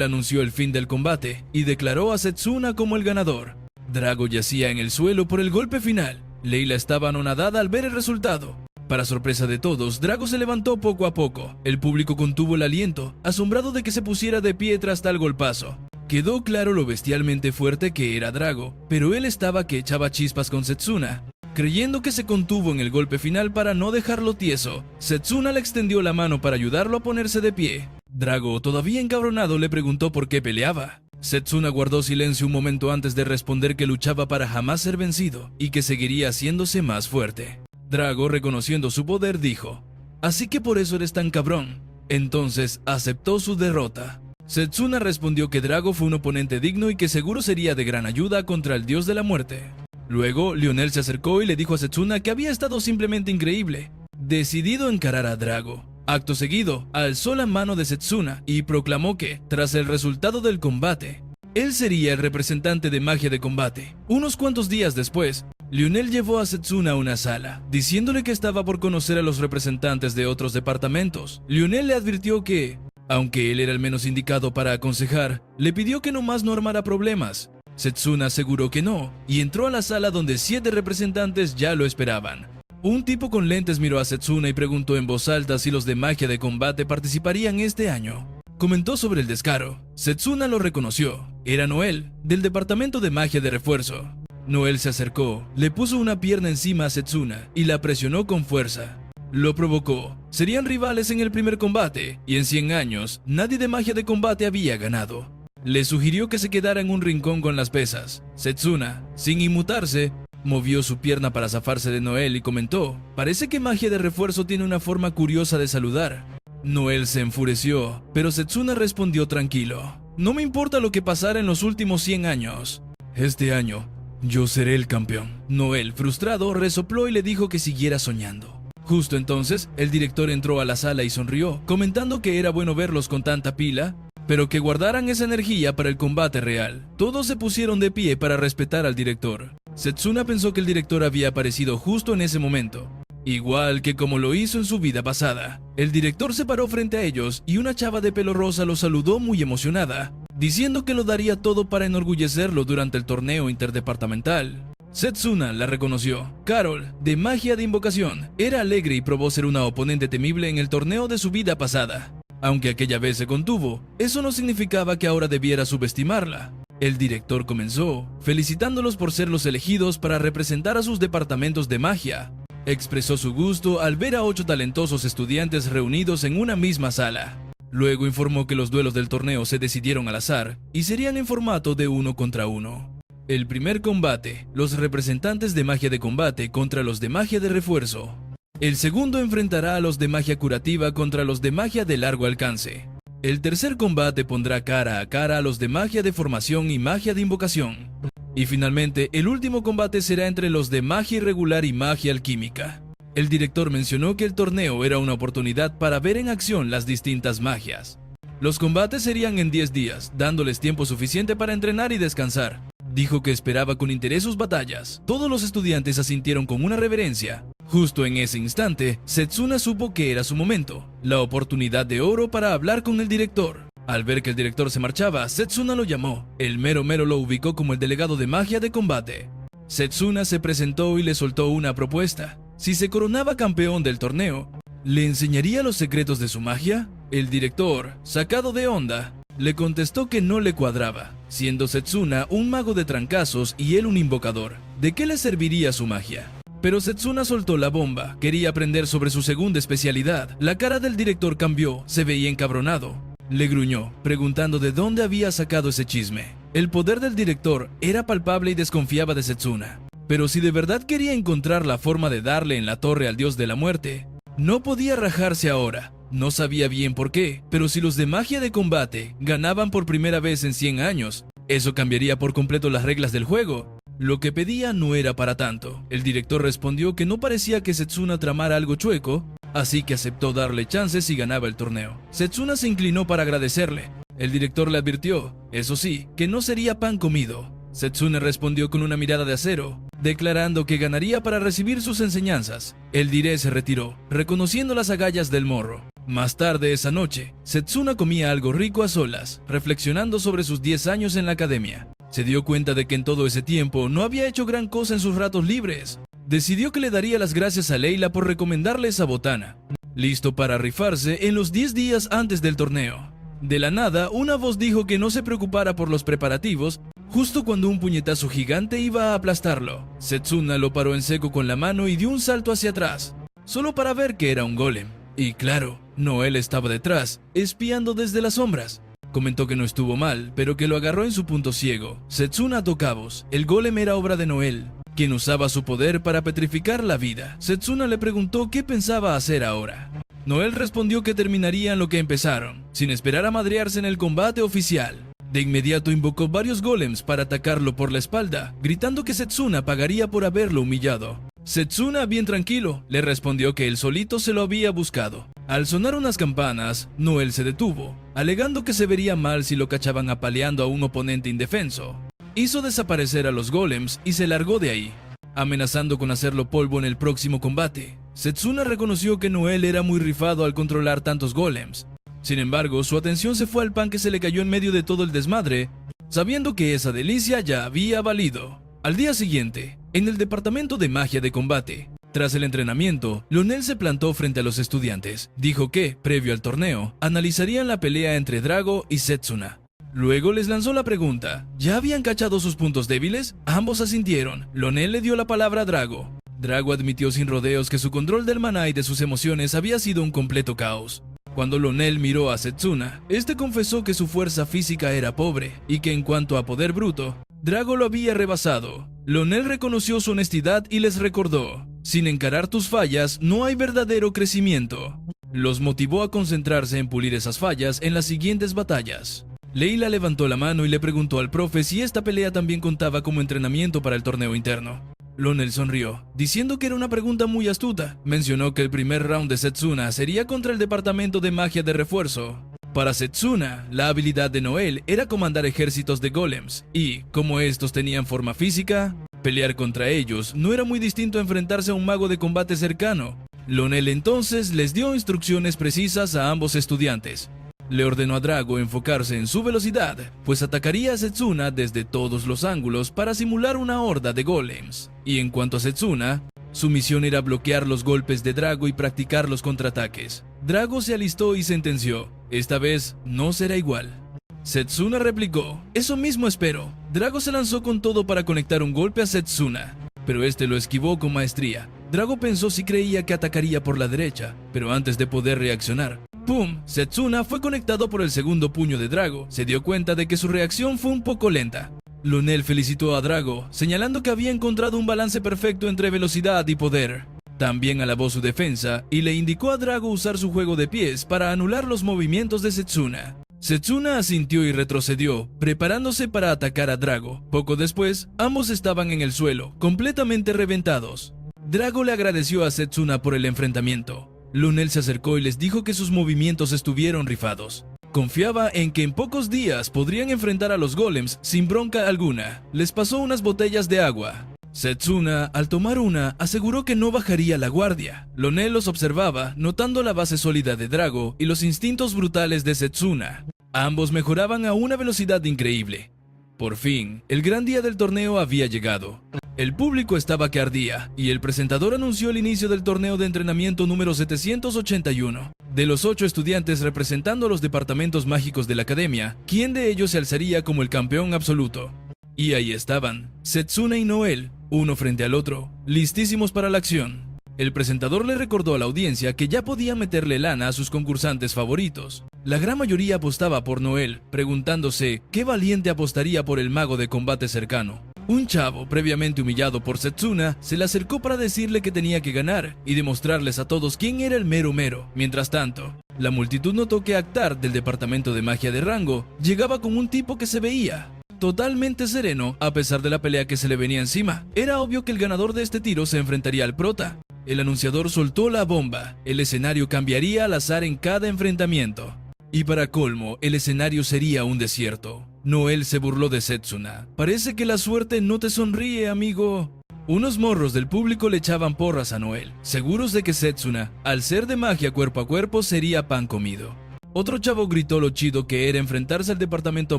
anunció el fin del combate y declaró a Setsuna como el ganador. Drago yacía en el suelo por el golpe final. Layla estaba anonadada al ver el resultado. Para sorpresa de todos, Drago se levantó poco a poco. El público contuvo el aliento, asombrado de que se pusiera de pie tras tal golpazo. Quedó claro lo bestialmente fuerte que era Drago, pero él estaba que echaba chispas con Setsuna. Creyendo que se contuvo en el golpe final para no dejarlo tieso, Setsuna le extendió la mano para ayudarlo a ponerse de pie. Drago, todavía encabronado, le preguntó por qué peleaba. Setsuna guardó silencio un momento antes de responder que luchaba para jamás ser vencido y que seguiría haciéndose más fuerte. Drago, reconociendo su poder, dijo: "Así que por eso eres tan cabrón". Entonces aceptó su derrota. Setsuna respondió que Drago fue un oponente digno y que seguro sería de gran ayuda contra el dios de la muerte. Luego, Lionel se acercó y le dijo a Setsuna que había estado simplemente increíble, decidido a encarar a Drago. Acto seguido, alzó la mano de Setsuna y proclamó que, tras el resultado del combate, él sería el representante de magia de combate. Unos cuantos días después, Lionel llevó a Setsuna a una sala, diciéndole que estaba por conocer a los representantes de otros departamentos. Lionel le advirtió que, aunque él era el menos indicado para aconsejar, le pidió que nomás no armara problemas. Setsuna aseguró que no, y entró a la sala donde 7 representantes ya lo esperaban. Un tipo con lentes miró a Setsuna y preguntó en voz alta si los de magia de combate participarían este año. Comentó sobre el descaro. Setsuna lo reconoció. Era Noel, del departamento de magia de refuerzo. Noel se acercó, le puso una pierna encima a Setsuna y la presionó con fuerza. Lo provocó. Serían rivales en el primer combate, y en 100 años, nadie de magia de combate había ganado. Le sugirió que se quedara en un rincón con las pesas. Setsuna, sin inmutarse, movió su pierna para zafarse de Noel y comentó: "Parece que magia de refuerzo tiene una forma curiosa de saludar". Noel se enfureció, pero Setsuna respondió tranquilo: "No me importa lo que pasara en los últimos 100 años. Este año, yo seré el campeón". Noel, frustrado, resopló y le dijo que siguiera soñando. Justo entonces, el director entró a la sala y sonrió, comentando que era bueno verlos con tanta pila, pero que guardaran esa energía para el combate real. Todos se pusieron de pie para respetar al director. Setsuna pensó que el director había aparecido justo en ese momento, igual que como lo hizo en su vida pasada. El director se paró frente a ellos y una chava de pelo rosa lo saludó muy emocionada, diciendo que lo daría todo para enorgullecerlo durante el torneo interdepartamental. Setsuna la reconoció. Carol, de magia de invocación, era alegre y probó ser una oponente temible en el torneo de su vida pasada. Aunque aquella vez se contuvo, eso no significaba que ahora debiera subestimarla. El director comenzó, felicitándolos por ser los elegidos para representar a sus departamentos de magia. Expresó su gusto al ver a 8 talentosos estudiantes reunidos en una misma sala. Luego informó que los duelos del torneo se decidieron al azar y serían en formato de 1 contra 1. El primer combate, los representantes de magia de combate contra los de magia de refuerzo. El segundo enfrentará a los de magia curativa contra los de magia de largo alcance. El tercer combate pondrá cara a cara a los de magia de formación y magia de invocación. Y finalmente, el último combate será entre los de magia irregular y magia alquímica. El director mencionó que el torneo era una oportunidad para ver en acción las distintas magias. Los combates serían en 10 días, dándoles tiempo suficiente para entrenar y descansar. Dijo que esperaba con interés sus batallas. Todos los estudiantes asintieron con una reverencia. Justo en ese instante, Setsuna supo que era su momento, la oportunidad de oro para hablar con el director. Al ver que el director se marchaba, Setsuna lo llamó. El mero mero lo ubicó como el delegado de magia de combate. Setsuna se presentó y le soltó una propuesta. Si se coronaba campeón del torneo, ¿le enseñaría los secretos de su magia? El director, sacado de onda, le contestó que no le cuadraba, siendo Setsuna un mago de trancazos y él un invocador. ¿De qué le serviría su magia? Pero Setsuna soltó la bomba, quería aprender sobre su segunda especialidad. La cara del director cambió, se veía encabronado. Le gruñó, preguntando de dónde había sacado ese chisme. El poder del director era palpable y desconfiaba de Setsuna. Pero si de verdad quería encontrar la forma de darle en la torre al dios de la muerte, no podía rajarse ahora. No sabía bien por qué, pero si los de magia de combate ganaban por primera vez en 100 años, eso cambiaría por completo las reglas del juego. Lo que pedía no era para tanto. El director respondió que no parecía que Setsuna tramara algo chueco, así que aceptó darle chances si ganaba el torneo. Setsuna se inclinó para agradecerle. El director le advirtió, eso sí, que no sería pan comido. Setsuna respondió con una mirada de acero, declarando que ganaría para recibir sus enseñanzas. El diré se retiró, reconociendo las agallas del morro. Más tarde esa noche, Setsuna comía algo rico a solas, reflexionando sobre sus 10 años en la academia. Se dio cuenta de que en todo ese tiempo no había hecho gran cosa en sus ratos libres. Decidió que le daría las gracias a Leila por recomendarle esa botana, listo para rifarse en los 10 días antes del torneo. De la nada, una voz dijo que no se preocupara por los preparativos, justo cuando un puñetazo gigante iba a aplastarlo. Setsuna lo paró en seco con la mano y dio un salto hacia atrás, solo para ver que era un golem. Y claro, Noel estaba detrás, espiando desde las sombras. Comentó que no estuvo mal, pero que lo agarró en su punto ciego. Setsuna ató cabos. El golem era obra de Noel, quien usaba su poder para petrificar la vida. Setsuna le preguntó qué pensaba hacer ahora. Noel respondió que terminarían lo que empezaron, sin esperar a madrearse en el combate oficial. De inmediato invocó varios golems para atacarlo por la espalda, gritando que Setsuna pagaría por haberlo humillado. Setsuna, bien tranquilo, le respondió que él solito se lo había buscado. Al sonar unas campanas, Noel se detuvo, alegando que se vería mal si lo cachaban apaleando a un oponente indefenso. Hizo desaparecer a los golems y se largó de ahí, amenazando con hacerlo polvo en el próximo combate. Setsuna reconoció que Noel era muy rifado al controlar tantos golems. Sin embargo, su atención se fue al pan que se le cayó en medio de todo el desmadre, sabiendo que esa delicia ya había valido. Al día siguiente, en el departamento de magia de combate, tras el entrenamiento, Lonel se plantó frente a los estudiantes. Dijo que, previo al torneo, analizarían la pelea entre Drago y Setsuna. Luego les lanzó la pregunta, ¿ya habían cachado sus puntos débiles? Ambos asintieron. Lonel le dio la palabra a Drago. Drago admitió sin rodeos que su control del maná y de sus emociones había sido un completo caos. Cuando Lonel miró a Setsuna, este confesó que su fuerza física era pobre y que en cuanto a poder bruto, Drago lo había rebasado. Lonel reconoció su honestidad y les recordó, sin encarar tus fallas no hay verdadero crecimiento. Los motivó a concentrarse en pulir esas fallas en las siguientes batallas. Leila levantó la mano y le preguntó al profe si esta pelea también contaba como entrenamiento para el torneo interno. Lonel sonrió, diciendo que era una pregunta muy astuta. Mencionó que el primer round de Setsuna sería contra el departamento de magia de refuerzo. Para Setsuna, la habilidad de Noel era comandar ejércitos de golems, y, como estos tenían forma física, pelear contra ellos no era muy distinto a enfrentarse a un mago de combate cercano. Lonel entonces les dio instrucciones precisas a ambos estudiantes. Le ordenó a Drago enfocarse en su velocidad, pues atacaría a Setsuna desde todos los ángulos para simular una horda de golems. Y en cuanto a Setsuna, su misión era bloquear los golpes de Drago y practicar los contraataques. Drago se alistó y sentenció, esta vez no será igual. Setsuna replicó, eso mismo espero. Drago se lanzó con todo para conectar un golpe a Setsuna, pero este lo esquivó con maestría. Drago pensó si creía que atacaría por la derecha, pero antes de poder reaccionar, ¡pum! Setsuna fue conectado por el segundo puño de Drago. Se dio cuenta de que su reacción fue un poco lenta. Lonel felicitó a Drago, señalando que había encontrado un balance perfecto entre velocidad y poder. También alabó su defensa y le indicó a Drago usar su juego de pies para anular los movimientos de Setsuna. Setsuna asintió y retrocedió, preparándose para atacar a Drago. Poco después, ambos estaban en el suelo, completamente reventados. Drago le agradeció a Setsuna por el enfrentamiento. Lonel se acercó y les dijo que sus movimientos estuvieron rifados. Confiaba en que en pocos días podrían enfrentar a los golems sin bronca alguna. Les pasó unas botellas de agua. Setsuna, al tomar una, aseguró que no bajaría la guardia. Lonel los observaba, notando la base sólida de Drago y los instintos brutales de Setsuna. Ambos mejoraban a una velocidad increíble. Por fin, el gran día del torneo había llegado. El público estaba que ardía, y el presentador anunció el inicio del torneo de entrenamiento número 781. De los 8 estudiantes representando a los departamentos mágicos de la academia, ¿quién de ellos se alzaría como el campeón absoluto? Y ahí estaban, Setsuna y Noel, uno frente al otro, listísimos para la acción. El presentador le recordó a la audiencia que ya podía meterle lana a sus concursantes favoritos. La gran mayoría apostaba por Noel, preguntándose qué valiente apostaría por el mago de combate cercano. Un chavo, previamente humillado por Setsuna, se le acercó para decirle que tenía que ganar y demostrarles a todos quién era el mero mero. Mientras tanto, la multitud notó que Actar, del departamento de magia de rango, llegaba con un tipo que se veía totalmente sereno a pesar de la pelea que se le venía encima. Era obvio que el ganador de este tiro se enfrentaría al prota. El anunciador soltó la bomba. El escenario cambiaría al azar en cada enfrentamiento. Y para colmo, el escenario sería un desierto. Noel se burló de Setsuna. Parece que la suerte no te sonríe, amigo. Unos morros del público le echaban porras a Noel, seguros de que Setsuna, al ser de magia cuerpo a cuerpo, sería pan comido. Otro chavo gritó lo chido que era enfrentarse al departamento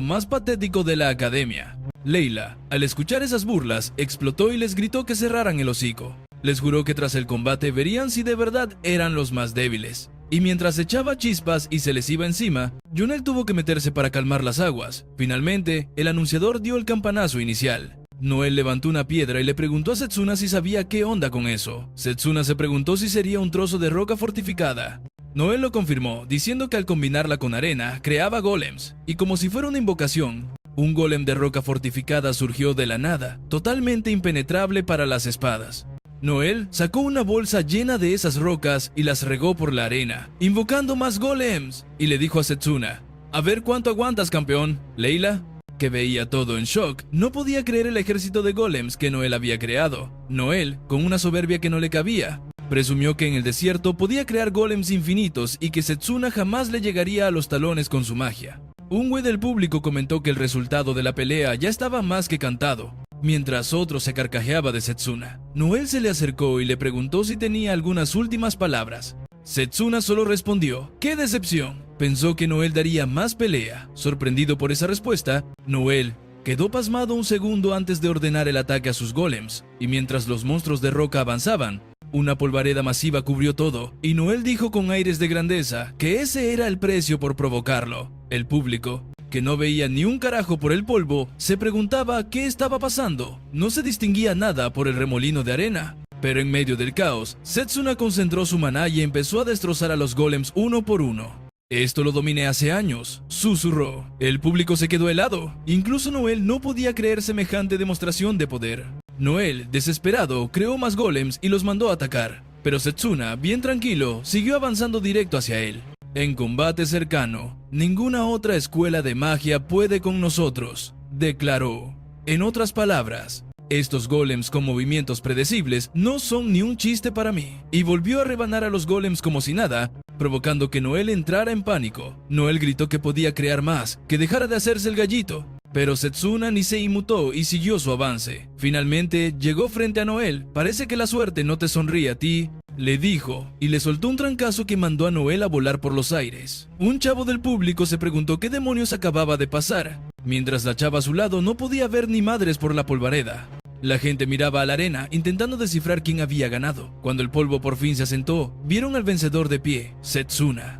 más patético de la academia. Layla, al escuchar esas burlas, explotó y les gritó que cerraran el hocico. Les juró que tras el combate verían si de verdad eran los más débiles. Y mientras echaba chispas y se les iba encima, Jonel tuvo que meterse para calmar las aguas. Finalmente, el anunciador dio el campanazo inicial. Noel levantó una piedra y le preguntó a Setsuna si sabía qué onda con eso. Setsuna se preguntó si sería un trozo de roca fortificada. Noel lo confirmó, diciendo que al combinarla con arena, creaba golems, y como si fuera una invocación, un golem de roca fortificada surgió de la nada, totalmente impenetrable para las espadas. Noel sacó una bolsa llena de esas rocas y las regó por la arena, invocando más golems, y le dijo a Setsuna: "A ver cuánto aguantas, campeón". Layla, que veía todo en shock, no podía creer el ejército de golems que Noel había creado. Noel, con una soberbia que no le cabía, presumió que en el desierto podía crear golems infinitos y que Setsuna jamás le llegaría a los talones con su magia. Un güey del público comentó que el resultado de la pelea ya estaba más que cantado, mientras otro se carcajeaba de Setsuna. Noel se le acercó y le preguntó si tenía algunas últimas palabras. Setsuna solo respondió: "¡Qué decepción!". Pensó que Noel daría más pelea. Sorprendido por esa respuesta, Noel quedó pasmado un segundo antes de ordenar el ataque a sus golems, y mientras los monstruos de roca avanzaban, una polvareda masiva cubrió todo, y Noel dijo con aires de grandeza que ese era el precio por provocarlo. El público, que no veía ni un carajo por el polvo, se preguntaba qué estaba pasando. No se distinguía nada por el remolino de arena. Pero en medio del caos, Setsuna concentró su maná y empezó a destrozar a los golems uno por uno. "Esto lo dominé hace años", susurró. El público se quedó helado. Incluso Noel no podía creer semejante demostración de poder. Noel, desesperado, creó más golems y los mandó a atacar. Pero Setsuna, bien tranquilo, siguió avanzando directo hacia él. "En combate cercano, ninguna otra escuela de magia puede con nosotros", declaró. En otras palabras, estos golems con movimientos predecibles no son ni un chiste para mí. Y volvió a rebanar a los golems como si nada, provocando que Noel entrara en pánico. Noel gritó que podía crear más, que dejara de hacerse el gallito. Pero Setsuna ni se inmutó y siguió su avance. Finalmente llegó frente a Noel. "Parece que la suerte no te sonríe a ti", le dijo, y le soltó un trancazo que mandó a Noel a volar por los aires. Un chavo del público se preguntó qué demonios acababa de pasar, mientras la chava a su lado no podía ver ni madres por la polvareda. La gente miraba a la arena intentando descifrar quién había ganado. Cuando el polvo por fin se asentó, vieron al vencedor de pie, Setsuna.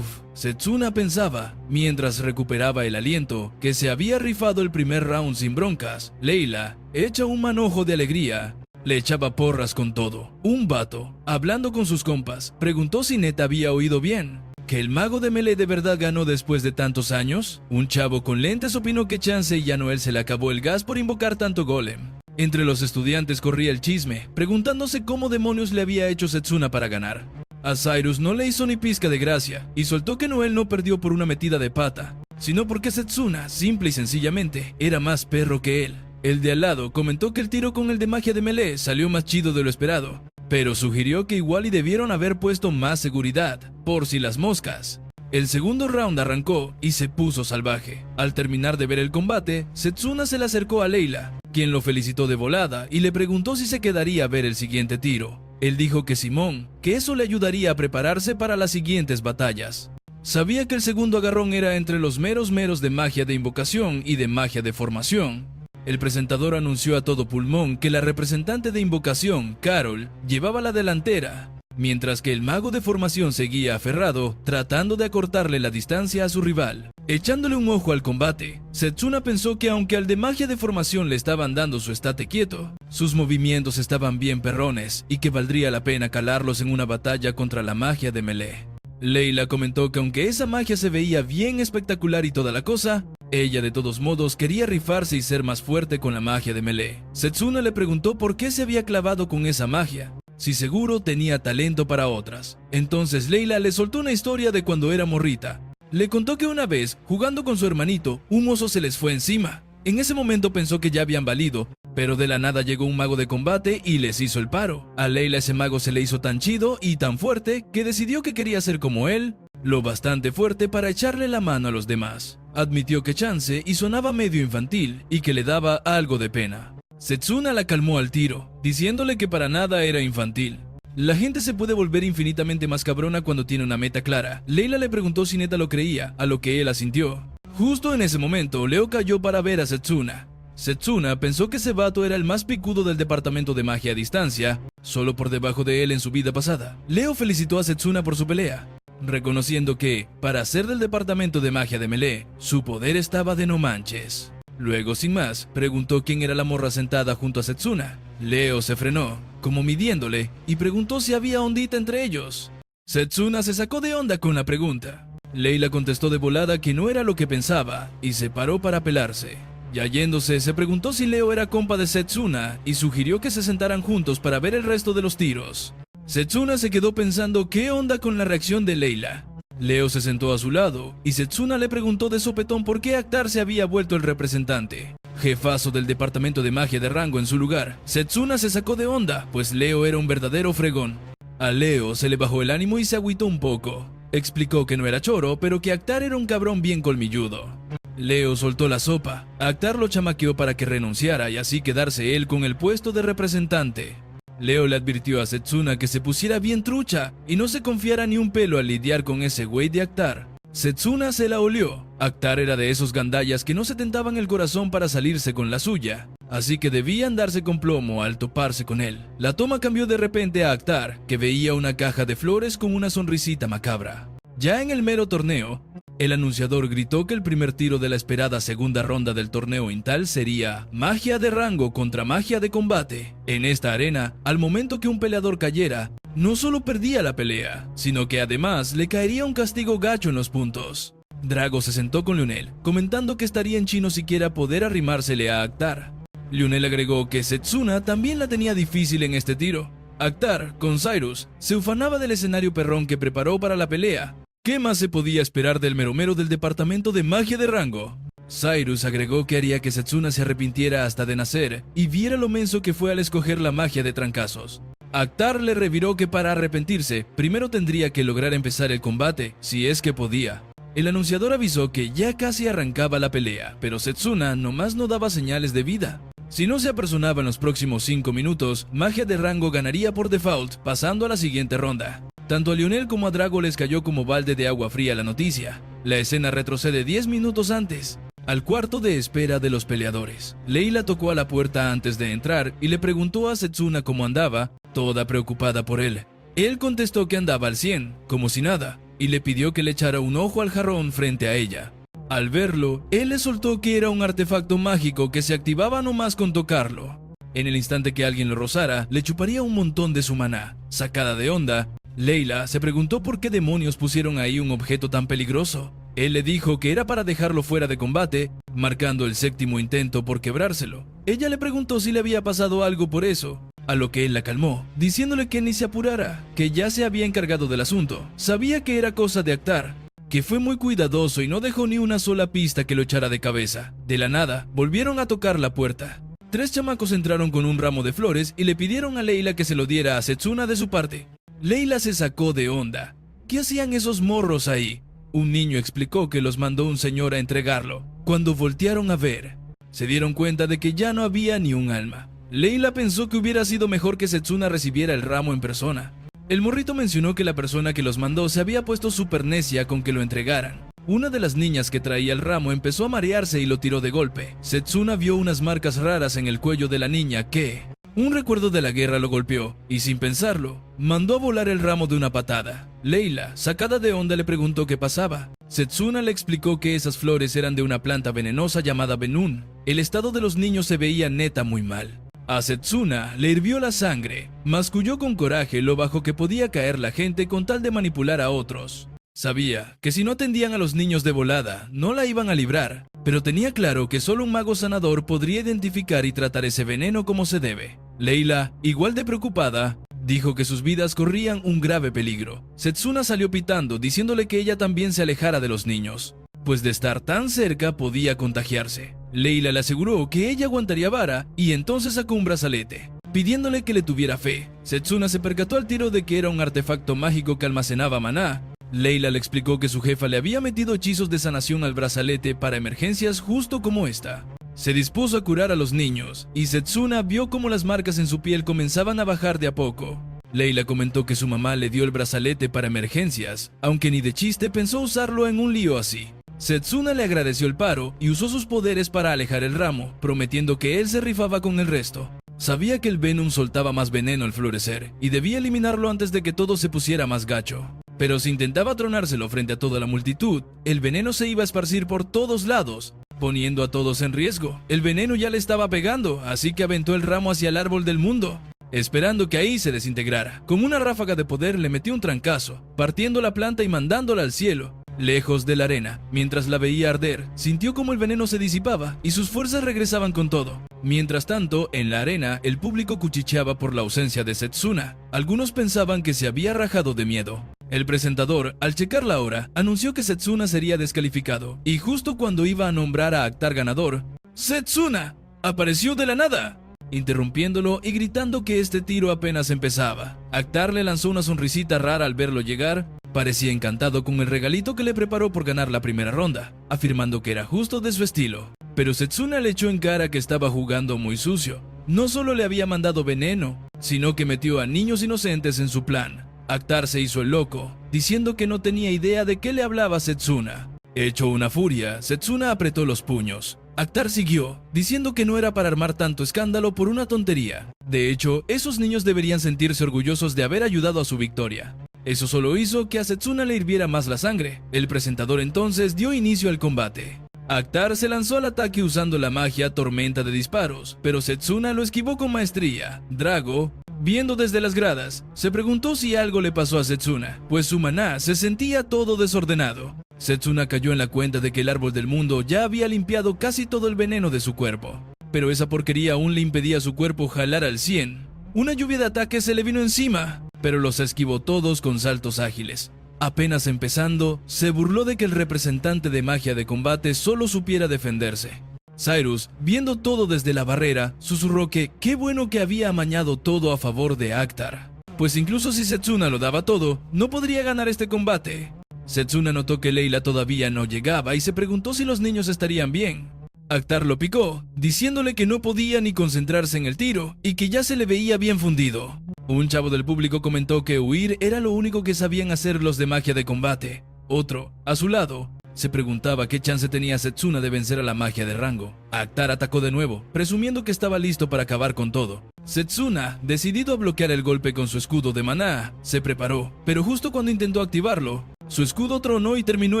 Setsuna pensaba, mientras recuperaba el aliento, que se había rifado el primer round sin broncas. Layla, hecha un manojo de alegría, le echaba porras con todo. Un vato, hablando con sus compas, preguntó si neta había oído bien. ¿Que el mago de Melee de verdad ganó después de tantos años? Un chavo con lentes opinó que chance y a Noel se le acabó el gas por invocar tanto golem. Entre los estudiantes corría el chisme, preguntándose cómo demonios le había hecho Setsuna para ganar. A Cyrus no le hizo ni pizca de gracia, y soltó que Noel no perdió por una metida de pata, sino porque Setsuna, simple y sencillamente, era más perro que él. El de al lado comentó que el tiro con el de magia de Melee salió más chido de lo esperado, pero sugirió que igual y debieron haber puesto más seguridad, por si las moscas. El segundo round arrancó y se puso salvaje. Al terminar de ver el combate, Setsuna se le acercó a Layla, quien lo felicitó de volada y le preguntó si se quedaría a ver el siguiente tiro. Él dijo que Simón, que eso le ayudaría a prepararse para las siguientes batallas. Sabía que el segundo agarrón era entre los meros de magia de invocación y de magia de formación. El presentador anunció a todo pulmón que la representante de invocación, Carol, llevaba la delantera, mientras que el mago de formación seguía aferrado, tratando de acortarle la distancia a su rival. Echándole un ojo al combate, Setsuna pensó que aunque al de magia de formación le estaban dando su estate quieto, sus movimientos estaban bien perrones y que valdría la pena calarlos en una batalla contra la magia de Melee. Layla comentó que aunque esa magia se veía bien espectacular y toda la cosa, ella de todos modos quería rifarse y ser más fuerte con la magia de Melee. Setsuna le preguntó por qué se había clavado con esa magia, si seguro tenía talento para otras. Entonces Layla le soltó una historia de cuando era morrita. Le contó que una vez, jugando con su hermanito, un oso se les fue encima. En ese momento pensó que ya habían valido, pero de la nada llegó un mago de combate y les hizo el paro. A Layla ese mago se le hizo tan chido y tan fuerte que decidió que quería ser como él, lo bastante fuerte para echarle la mano a los demás. Admitió que chance y sonaba medio infantil y que le daba algo de pena. Setsuna la calmó al tiro, diciéndole que para nada era infantil. La gente se puede volver infinitamente más cabrona cuando tiene una meta clara. Layla le preguntó si neta lo creía, a lo que él asintió. Justo en ese momento, Leo cayó para ver a Setsuna. Setsuna pensó que ese vato era el más picudo del departamento de magia a distancia, solo por debajo de él en su vida pasada. Leo felicitó a Setsuna por su pelea, reconociendo que, para ser del departamento de magia de Melee, su poder estaba de no manches. Luego, sin más, preguntó quién era la morra sentada junto a Setsuna. Leo se frenó, como midiéndole, y preguntó si había ondita entre ellos. Setsuna se sacó de onda con la pregunta. Layla contestó de volada que no era lo que pensaba, y se paró para pelarse. Ya yéndose, se preguntó si Leo era compa de Setsuna, y sugirió que se sentaran juntos para ver el resto de los tiros. Setsuna se quedó pensando qué onda con la reacción de Layla. Leo se sentó a su lado, y Setsuna le preguntó de sopetón por qué Actar se había vuelto el representante, jefazo del departamento de magia de rango en su lugar. Setsuna se sacó de onda, pues Leo era un verdadero fregón. A Leo se le bajó el ánimo y se agüitó un poco. Explicó que no era choro, pero que Actar era un cabrón bien colmilludo. Leo soltó la sopa. Actar lo chamaqueó para que renunciara y así quedarse él con el puesto de representante. Leo le advirtió a Setsuna que se pusiera bien trucha y no se confiara ni un pelo al lidiar con ese güey de Actar. Setsuna se la olió. Actar era de esos gandallas que no se tentaban el corazón para salirse con la suya, así que debía andarse con plomo al toparse con él. La toma cambió de repente a Actar, que veía una caja de flores con una sonrisita macabra. Ya en el mero torneo, el anunciador gritó que el primer tiro de la esperada segunda ronda del torneo Intal sería magia de rango contra magia de combate. En esta arena, al momento que un peleador cayera, no solo perdía la pelea, sino que además le caería un castigo gacho en los puntos. Drago se sentó con Lionel, comentando que estaría en chino siquiera poder arrimársele a Actar. Lionel agregó que Setsuna también la tenía difícil en este tiro. Actar, con Cyrus, se ufanaba del escenario perrón que preparó para la pelea. ¿Qué más se podía esperar del meromero del departamento de magia de rango? Cyrus agregó que haría que Setsuna se arrepintiera hasta de nacer y viera lo menso que fue al escoger la magia de trancazos. Actar le reviró que para arrepentirse, primero tendría que lograr empezar el combate, si es que podía. El anunciador avisó que ya casi arrancaba la pelea, pero Setsuna nomás no daba señales de vida. Si no se apersonaba en los próximos 5 minutos, magia de rango ganaría por default, pasando a la siguiente ronda. Tanto a Lionel como a Drago les cayó como balde de agua fría la noticia. La escena retrocede 10 minutos antes, al cuarto de espera de los peleadores. Layla tocó a la puerta antes de entrar y le preguntó a Setsuna cómo andaba, toda preocupada por él. Él contestó que andaba al 100, como si nada, y le pidió que le echara un ojo al jarrón frente a ella. Al verlo, él le soltó que era un artefacto mágico que se activaba nomás con tocarlo. En el instante que alguien lo rozara, le chuparía un montón de su maná. Sacada de onda, Layla se preguntó por qué demonios pusieron ahí un objeto tan peligroso. Él le dijo que era para dejarlo fuera de combate, marcando el 7º intento por quebrárselo. Ella le preguntó si le había pasado algo por eso, a lo que él la calmó, diciéndole que ni se apurara, que ya se había encargado del asunto. Sabía que era cosa de Actar, que fue muy cuidadoso y no dejó ni una sola pista que lo echara de cabeza. De la nada, volvieron a tocar la puerta. 3 chamacos entraron con un ramo de flores y le pidieron a Layla que se lo diera a Setsuna de su parte. Layla se sacó de onda. ¿Qué hacían esos morros ahí? Un niño explicó que los mandó un señor a entregarlo. Cuando voltearon a ver, se dieron cuenta de que ya no había ni un alma. Layla pensó que hubiera sido mejor que Setsuna recibiera el ramo en persona. El morrito mencionó que la persona que los mandó se había puesto súper necia con que lo entregaran. Una de las niñas que traía el ramo empezó a marearse y lo tiró de golpe. Setsuna vio unas marcas raras en el cuello de la niña que... un recuerdo de la guerra lo golpeó, y sin pensarlo, mandó a volar el ramo de una patada. Layla, sacada de onda, le preguntó qué pasaba. Setsuna le explicó que esas flores eran de una planta venenosa llamada Venun. El estado de los niños se veía neta muy mal. A Setsuna le hirvió la sangre, masculló con coraje lo bajo que podía caer la gente con tal de manipular a otros. Sabía que si no atendían a los niños de volada, no la iban a librar, pero tenía claro que solo un mago sanador podría identificar y tratar ese veneno como se debe. Layla, igual de preocupada, dijo que sus vidas corrían un grave peligro. Setsuna salió pitando, diciéndole que ella también se alejara de los niños. pues de estar tan cerca podía contagiarse. Layla le aseguró que ella aguantaría vara y entonces sacó un brazalete, pidiéndole que le tuviera fe. Setsuna se percató al tiro de que era un artefacto mágico que almacenaba maná. Layla le explicó que su jefa le había metido hechizos de sanación al brazalete para emergencias justo como esta. Se dispuso a curar a los niños, y Setsuna vio cómo las marcas en su piel comenzaban a bajar de a poco. Layla comentó que su mamá le dio el brazalete para emergencias, aunque ni de chiste pensó usarlo en un lío así. Setsuna le agradeció el paro y usó sus poderes para alejar el ramo, prometiendo que él se rifaba con el resto. Sabía que el Venom soltaba más veneno al florecer, y debía eliminarlo antes de que todo se pusiera más gacho. Pero si intentaba tronárselo frente a toda la multitud, el veneno se iba a esparcir por todos lados, poniendo a todos en riesgo. El veneno ya le estaba pegando, así que aventó el ramo hacia el árbol del mundo, esperando que ahí se desintegrara. Con una ráfaga de poder le metió un trancazo, partiendo la planta y mandándola al cielo, lejos de la arena. Mientras la veía arder, sintió como el veneno se disipaba y sus fuerzas regresaban con todo. Mientras tanto, en la arena, el público cuchicheaba por la ausencia de Setsuna. Algunos pensaban que se había rajado de miedo. El presentador, al checar la hora, anunció que Setsuna sería descalificado, y justo cuando iba a nombrar a Actar ganador, ¡Setsuna! ¡Apareció de la nada!, interrumpiéndolo y gritando que este tiro apenas empezaba. Actar le lanzó una sonrisita rara al verlo llegar. Parecía encantado con el regalito que le preparó por ganar la primera ronda, afirmando que era justo de su estilo. Pero Setsuna le echó en cara que estaba jugando muy sucio. No solo le había mandado veneno, sino que metió a niños inocentes en su plan. Actar se hizo el loco, diciendo que no tenía idea de qué le hablaba Setsuna. Hecho una furia, Setsuna apretó los puños. Actar siguió, diciendo que no era para armar tanto escándalo por una tontería. De hecho, esos niños deberían sentirse orgullosos de haber ayudado a su victoria. Eso solo hizo que a Setsuna le hirviera más la sangre. El presentador entonces dio inicio al combate. Actar se lanzó al ataque usando la magia tormenta de disparos, pero Setsuna lo esquivó con maestría. Drago, viendo desde las gradas, se preguntó si algo le pasó a Setsuna, pues su maná se sentía todo desordenado. Setsuna cayó en la cuenta de que el árbol del mundo ya había limpiado casi todo el veneno de su cuerpo, pero esa porquería aún le impedía a su cuerpo jalar al 100. Una lluvia de ataques se le vino encima, pero los esquivó todos con saltos ágiles. Apenas empezando, se burló de que el representante de magia de combate solo supiera defenderse. Cyrus, viendo todo desde la barrera, susurró que qué bueno que había amañado todo a favor de Actar, pues incluso si Setsuna lo daba todo, no podría ganar este combate. Setsuna notó que Layla todavía no llegaba y se preguntó si los niños estarían bien. Actar lo picó, diciéndole que no podía ni concentrarse en el tiro y que ya se le veía bien fundido. Un chavo del público comentó que huir era lo único que sabían hacer los de magia de combate. Otro, a su lado, se preguntaba qué chance tenía Setsuna de vencer a la magia de rango. Actar atacó de nuevo, presumiendo que estaba listo para acabar con todo. Setsuna, decidido a bloquear el golpe con su escudo de maná, se preparó, pero justo cuando intentó activarlo, su escudo tronó y terminó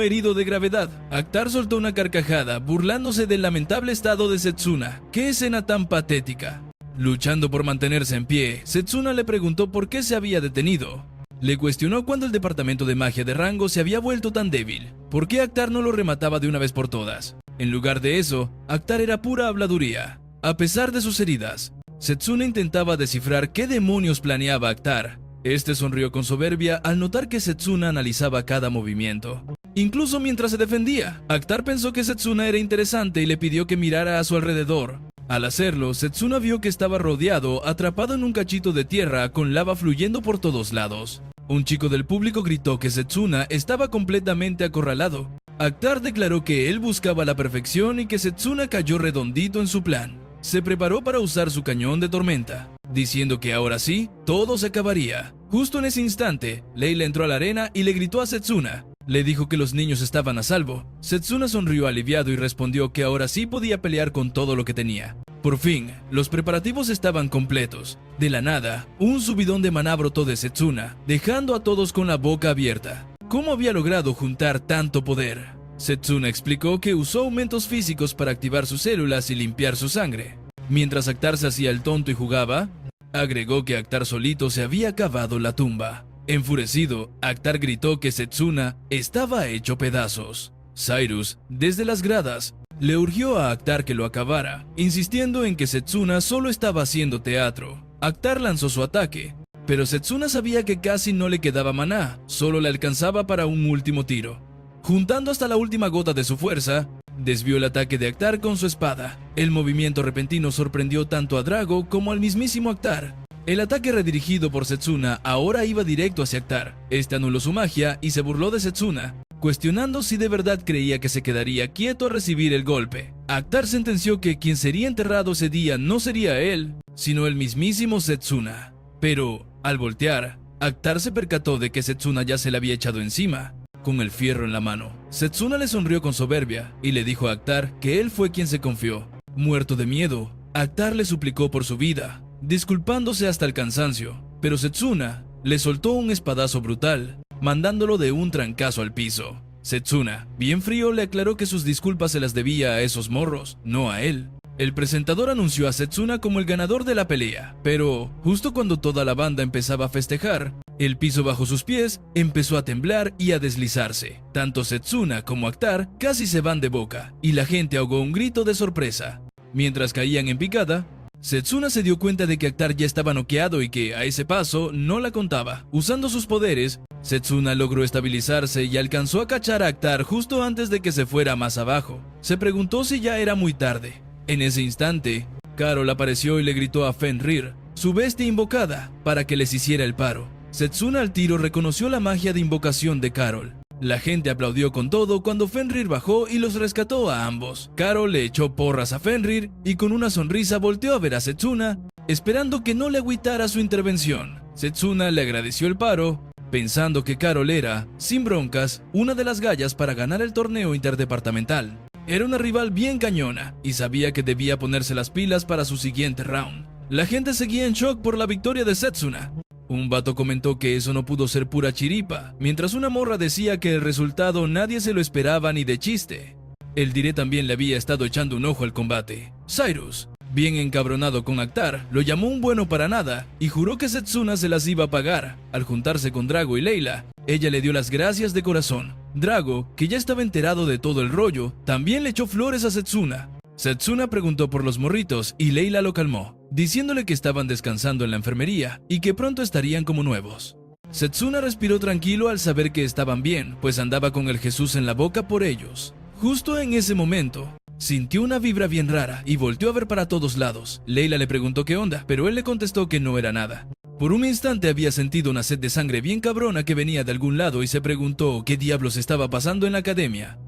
herido de gravedad. Actar soltó una carcajada, burlándose del lamentable estado de Setsuna. ¡Qué escena tan patética! Luchando por mantenerse en pie, Setsuna le preguntó por qué se había detenido. Le cuestionó cuándo el departamento de magia de rango se había vuelto tan débil. ¿Por qué Actar no lo remataba de una vez por todas? En lugar de eso, Actar era pura habladuría. A pesar de sus heridas, Setsuna intentaba descifrar qué demonios planeaba Actar. Este sonrió con soberbia al notar que Setsuna analizaba cada movimiento. Incluso mientras se defendía, Actar pensó que Setsuna era interesante y le pidió que mirara a su alrededor. Al hacerlo, Setsuna vio que estaba rodeado, atrapado en un cachito de tierra con lava fluyendo por todos lados. Un chico del público gritó que Setsuna estaba completamente acorralado. Actar declaró que él buscaba la perfección y que Setsuna cayó redondito en su plan. Se preparó para usar su cañón de tormenta, diciendo que ahora sí, todo se acabaría. Justo en ese instante, Layla entró a la arena y le gritó a Setsuna. Le dijo que los niños estaban a salvo. Setsuna sonrió aliviado y respondió que ahora sí podía pelear con todo lo que tenía. Por fin, los preparativos estaban completos. De la nada, un subidón de maná brotó de Setsuna, dejando a todos con la boca abierta. ¿Cómo había logrado juntar tanto poder? Setsuna explicó que usó aumentos físicos para activar sus células y limpiar su sangre. Mientras Actar se hacía el tonto y jugaba, agregó que Actar solito se había cavado la tumba. Enfurecido, Actar gritó que Setsuna estaba hecho pedazos. Cyrus, desde las gradas, le urgió a Actar que lo acabara, insistiendo en que Setsuna solo estaba haciendo teatro. Actar lanzó su ataque, pero Setsuna sabía que casi no le quedaba maná, solo le alcanzaba para un último tiro. Juntando hasta la última gota de su fuerza, desvió el ataque de Actar con su espada. El movimiento repentino sorprendió tanto a Drago como al mismísimo Actar. El ataque redirigido por Setsuna ahora iba directo hacia Actar. Este anuló su magia y se burló de Setsuna, cuestionando si de verdad creía que se quedaría quieto a recibir el golpe. Actar sentenció que quien sería enterrado ese día no sería él, sino el mismísimo Setsuna. Pero, al voltear, Actar se percató de que Setsuna ya se le había echado encima, con el fierro en la mano. Setsuna le sonrió con soberbia y le dijo a Actar que él fue quien se confió. Muerto de miedo, Actar le suplicó por su vida, disculpándose hasta el cansancio, pero Setsuna le soltó un espadazo brutal, mandándolo de un trancazo al piso. Setsuna, bien frío, le aclaró que sus disculpas se las debía a esos morros, no a él. El presentador anunció a Setsuna como el ganador de la pelea, pero justo cuando toda la banda empezaba a festejar, el piso bajo sus pies empezó a temblar y a deslizarse. Tanto Setsuna como Actar casi se van de boca, y la gente ahogó un grito de sorpresa. Mientras caían en picada, Setsuna se dio cuenta de que Actar ya estaba noqueado y que, a ese paso, no la contaba. Usando sus poderes, Setsuna logró estabilizarse y alcanzó a cachar a Actar justo antes de que se fuera más abajo. Se preguntó si ya era muy tarde. En ese instante, Carol apareció y le gritó a Fenrir, su bestia invocada, para que les hiciera el paro. Setsuna al tiro reconoció la magia de invocación de Carol. La gente aplaudió con todo cuando Fenrir bajó y los rescató a ambos. Carol le echó porras a Fenrir y con una sonrisa volteó a ver a Setsuna, esperando que no le agüitara su intervención. Setsuna le agradeció el paro, pensando que Carol era, sin broncas, una de las gallas para ganar el torneo interdepartamental. Era una rival bien cañona y sabía que debía ponerse las pilas para su siguiente round. La gente seguía en shock por la victoria de Setsuna. Un vato comentó que eso no pudo ser pura chiripa, mientras una morra decía que el resultado nadie se lo esperaba ni de chiste. El Dire también le había estado echando un ojo al combate. Cyrus, bien encabronado con Actar, lo llamó un bueno para nada y juró que Setsuna se las iba a pagar. Al juntarse con Drago y Layla, ella le dio las gracias de corazón. Drago, que ya estaba enterado de todo el rollo, también le echó flores a Setsuna. Setsuna preguntó por los morritos y Layla lo calmó, diciéndole que estaban descansando en la enfermería y que pronto estarían como nuevos. Setsuna respiró tranquilo al saber que estaban bien, pues andaba con el Jesús en la boca por ellos. Justo en ese momento, sintió una vibra bien rara y volteó a ver para todos lados. Layla le preguntó qué onda, pero él le contestó que no era nada. Por un instante había sentido una sed de sangre bien cabrona que venía de algún lado y se preguntó qué diablos estaba pasando en la academia.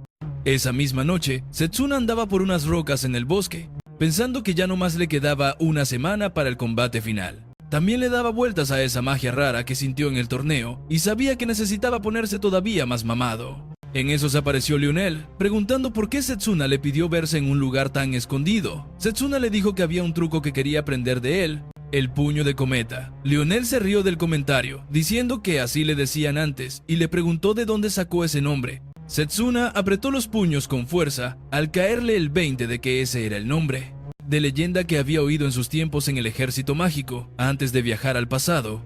Esa misma noche, Setsuna andaba por unas rocas en el bosque, pensando que ya no más le quedaba una semana para el combate final. También le daba vueltas a esa magia rara que sintió en el torneo y sabía que necesitaba ponerse todavía más mamado. En eso se apareció Lionel, preguntando por qué Setsuna le pidió verse en un lugar tan escondido. Setsuna le dijo que había un truco que quería aprender de él, el puño de cometa. Lionel se rió del comentario, diciendo que así le decían antes, y le preguntó de dónde sacó ese nombre. Setsuna apretó los puños con fuerza al caerle el 20 de que ese era el nombre. De leyenda que había oído en sus tiempos en el ejército mágico, antes de viajar al pasado.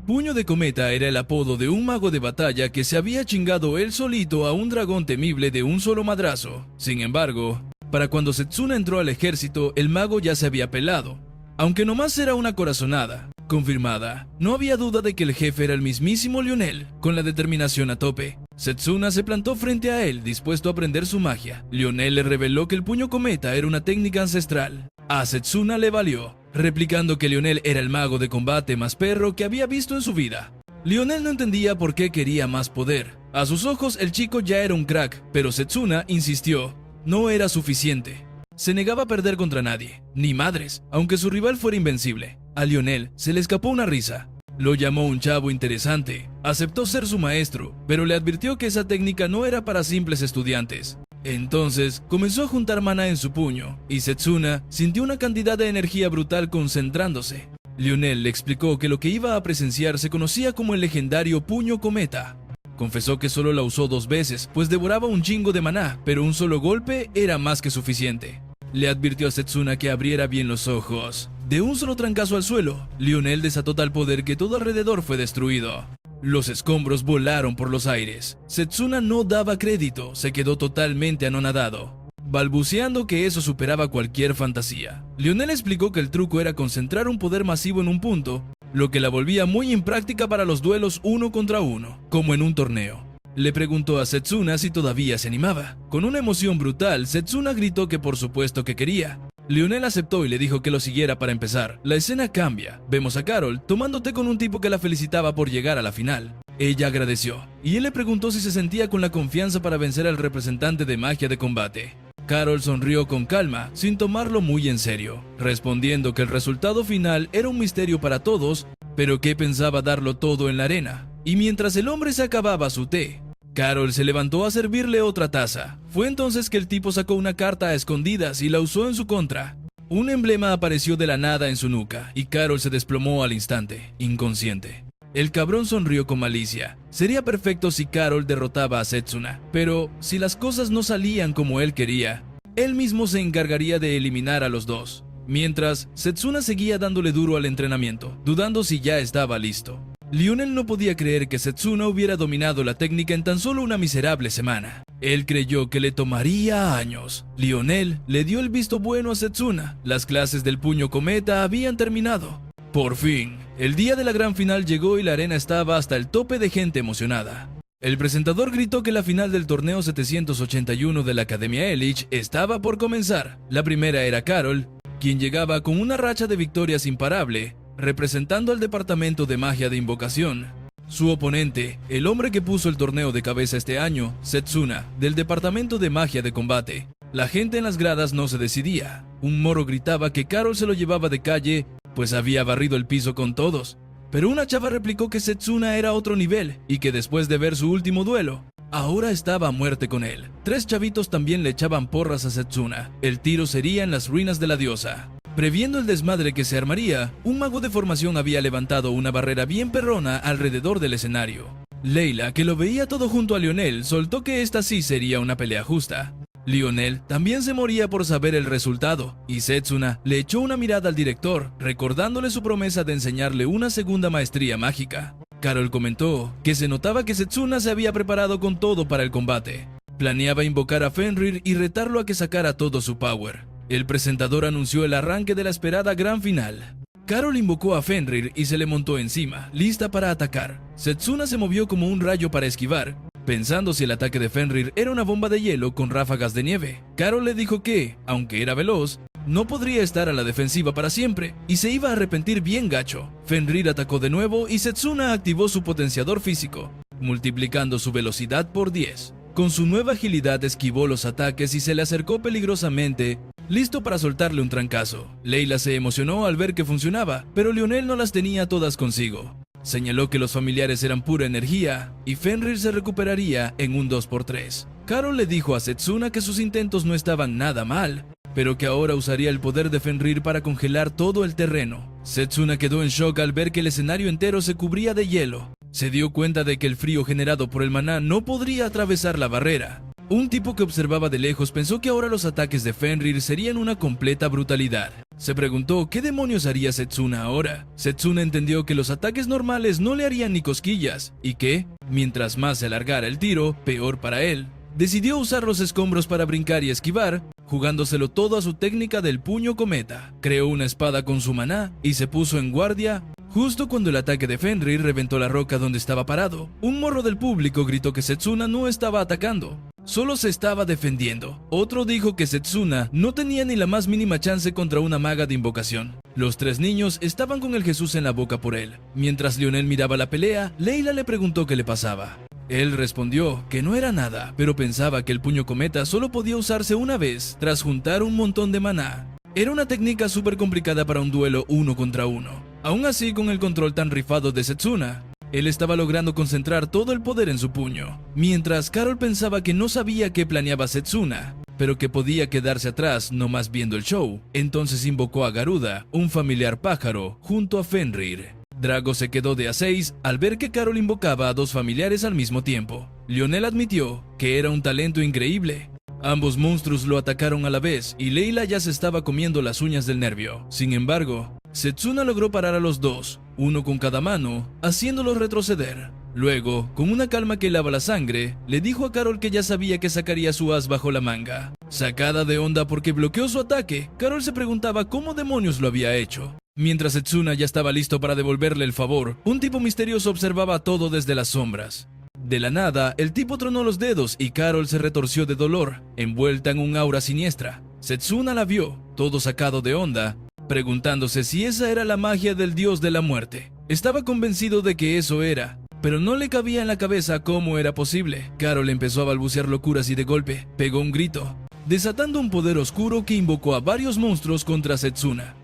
Puño de cometa era el apodo de un mago de batalla que se había chingado él solito a un dragón temible de un solo madrazo. Sin embargo, para cuando Setsuna entró al ejército, el mago ya se había pelado. Aunque nomás era una corazonada confirmada, no había duda de que el jefe era el mismísimo Lionel, con la determinación a tope. Setsuna se plantó frente a él, dispuesto a aprender su magia. Lionel le reveló que el puño cometa era una técnica ancestral. A Setsuna le valió, replicando que Lionel era el mago de combate más perro que había visto en su vida. Lionel no entendía por qué quería más poder. A sus ojos el chico ya era un crack, pero Setsuna insistió, no era suficiente. Se negaba a perder contra nadie, ni madres, aunque su rival fuera invencible. A Lionel se le escapó una risa. Lo llamó un chavo interesante. Aceptó ser su maestro, pero le advirtió que esa técnica no era para simples estudiantes. Entonces comenzó a juntar maná en su puño, y Setsuna sintió una cantidad de energía brutal concentrándose. Lionel le explicó que lo que iba a presenciar se conocía como el legendario puño cometa. Confesó que solo la usó 2 veces, pues devoraba un chingo de maná, pero un solo golpe era más que suficiente. Le advirtió a Setsuna que abriera bien los ojos. De un solo trancazo al suelo, Lionel desató tal poder que todo alrededor fue destruido. Los escombros volaron por los aires. Setsuna no daba crédito, se quedó totalmente anonadado, balbuceando que eso superaba cualquier fantasía. Lionel explicó que el truco era concentrar un poder masivo en un punto, lo que la volvía muy impráctica para los duelos 1 contra 1, como en un torneo. Le preguntó a Setsuna si todavía se animaba. Con una emoción brutal, Setsuna gritó que por supuesto que quería. Lionel aceptó y le dijo que lo siguiera para empezar. La escena cambia. Vemos a Carol tomando té con un tipo que la felicitaba por llegar a la final. Ella agradeció, y él le preguntó si se sentía con la confianza para vencer al representante de magia de combate. Carol sonrió con calma, sin tomarlo muy en serio, respondiendo que el resultado final era un misterio para todos, pero que pensaba darlo todo en la arena. Y mientras el hombre se acababa su té, Carol se levantó a servirle otra taza. Fue entonces que el tipo sacó una carta a escondidas y la usó en su contra. Un emblema apareció de la nada en su nuca, y Carol se desplomó al instante, inconsciente. El cabrón sonrió con malicia. Sería perfecto si Carol derrotaba a Setsuna, pero si las cosas no salían como él quería, él mismo se encargaría de eliminar a los dos. Mientras, Setsuna seguía dándole duro al entrenamiento, dudando si ya estaba listo. Lionel no podía creer que Setsuna hubiera dominado la técnica en tan solo una miserable semana. Él creyó que le tomaría años. Lionel le dio el visto bueno a Setsuna. Las clases del puño cometa habían terminado. Por fin, el día de la gran final llegó y la arena estaba hasta el tope de gente emocionada. El presentador gritó que la final del torneo 781 de la Academia Elich estaba por comenzar. La primera era Carol, quien llegaba con una racha de victorias imparable, representando al departamento de magia de invocación. Su oponente, el hombre que puso el torneo de cabeza este año, Setsuna, del departamento de magia de combate. La gente en las gradas no se decidía. Un moro gritaba que Carol se lo llevaba de calle, pues había barrido el piso con todos. Pero una chava replicó que Setsuna era otro nivel y que después de ver su último duelo, ahora estaba a muerte con él. 3 chavitos también le echaban porras a Setsuna. El tiro sería en las ruinas de la diosa. Previendo el desmadre que se armaría, un mago de formación había levantado una barrera bien perrona alrededor del escenario. Leila, que lo veía todo junto a Lionel, soltó que esta sí sería una pelea justa. Lionel también se moría por saber el resultado, y Setsuna le echó una mirada al director, recordándole su promesa de enseñarle una segunda maestría mágica. Carol comentó que se notaba que Setsuna se había preparado con todo para el combate. Planeaba invocar a Fenrir y retarlo a que sacara todo su power. El presentador anunció el arranque de la esperada gran final. Carol invocó a Fenrir y se le montó encima, lista para atacar. Setsuna se movió como un rayo para esquivar, pensando si el ataque de Fenrir era una bomba de hielo con ráfagas de nieve. Carol le dijo que, aunque era veloz, no podría estar a la defensiva para siempre y se iba a arrepentir bien gacho. Fenrir atacó de nuevo y Setsuna activó su potenciador físico, multiplicando su velocidad por 10. Con su nueva agilidad esquivó los ataques y se le acercó peligrosamente, listo para soltarle un trancazo. Leila se emocionó al ver que funcionaba, pero Lionel no las tenía todas consigo. Señaló que los familiares eran pura energía y Fenrir se recuperaría en un 2x3. Carol le dijo a Setsuna que sus intentos no estaban nada mal, pero que ahora usaría el poder de Fenrir para congelar todo el terreno. Setsuna quedó en shock al ver que el escenario entero se cubría de hielo. Se dio cuenta de que el frío generado por el maná no podría atravesar la barrera. Un tipo que observaba de lejos pensó que ahora los ataques de Fenrir serían una completa brutalidad. Se preguntó qué demonios haría Setsuna ahora. Setsuna entendió que los ataques normales no le harían ni cosquillas, y que, mientras más se alargara el tiro, peor para él. Decidió usar los escombros para brincar y esquivar, jugándoselo todo a su técnica del puño cometa. Creó una espada con su maná y se puso en guardia. Justo cuando el ataque de Fenrir reventó la roca donde estaba parado, un morro del público gritó que Setsuna no estaba atacando, solo se estaba defendiendo. Otro dijo que Setsuna no tenía ni la más mínima chance contra una maga de invocación. Los 3 niños estaban con el Jesús en la boca por él. Mientras Lionel miraba la pelea, Leila le preguntó qué le pasaba. Él respondió que no era nada, pero pensaba que el puño cometa solo podía usarse una vez tras juntar un montón de maná. Era una técnica súper complicada para un duelo 1 contra 1. Aún así, con el control tan rifado de Setsuna, él estaba logrando concentrar todo el poder en su puño. Mientras Carol pensaba que no sabía qué planeaba Setsuna, pero que podía quedarse atrás nomás viendo el show, entonces invocó a Garuda, un familiar pájaro, junto a Fenrir. Drago se quedó de a 6 al ver que Carol invocaba a 2 familiares al mismo tiempo. Lionel admitió que era un talento increíble. Ambos monstruos lo atacaron a la vez y Leila ya se estaba comiendo las uñas del nervio. Sin embargo, Setsuna logró parar a los 2, uno con cada mano, haciéndolos retroceder. Luego, con una calma que lava la sangre, le dijo a Carol que ya sabía que sacaría su as bajo la manga. Sacada de onda porque bloqueó su ataque, Carol se preguntaba cómo demonios lo había hecho. Mientras Setsuna ya estaba listo para devolverle el favor, un tipo misterioso observaba todo desde las sombras. De la nada, el tipo tronó los dedos y Carol se retorció de dolor, envuelta en un aura siniestra. Setsuna la vio, todo sacado de onda, preguntándose si esa era la magia del dios de la muerte. Estaba convencido de que eso era, pero no le cabía en la cabeza cómo era posible. Carol empezó a balbucear locuras y de golpe pegó un grito, desatando un poder oscuro que invocó a varios monstruos contra Setsuna.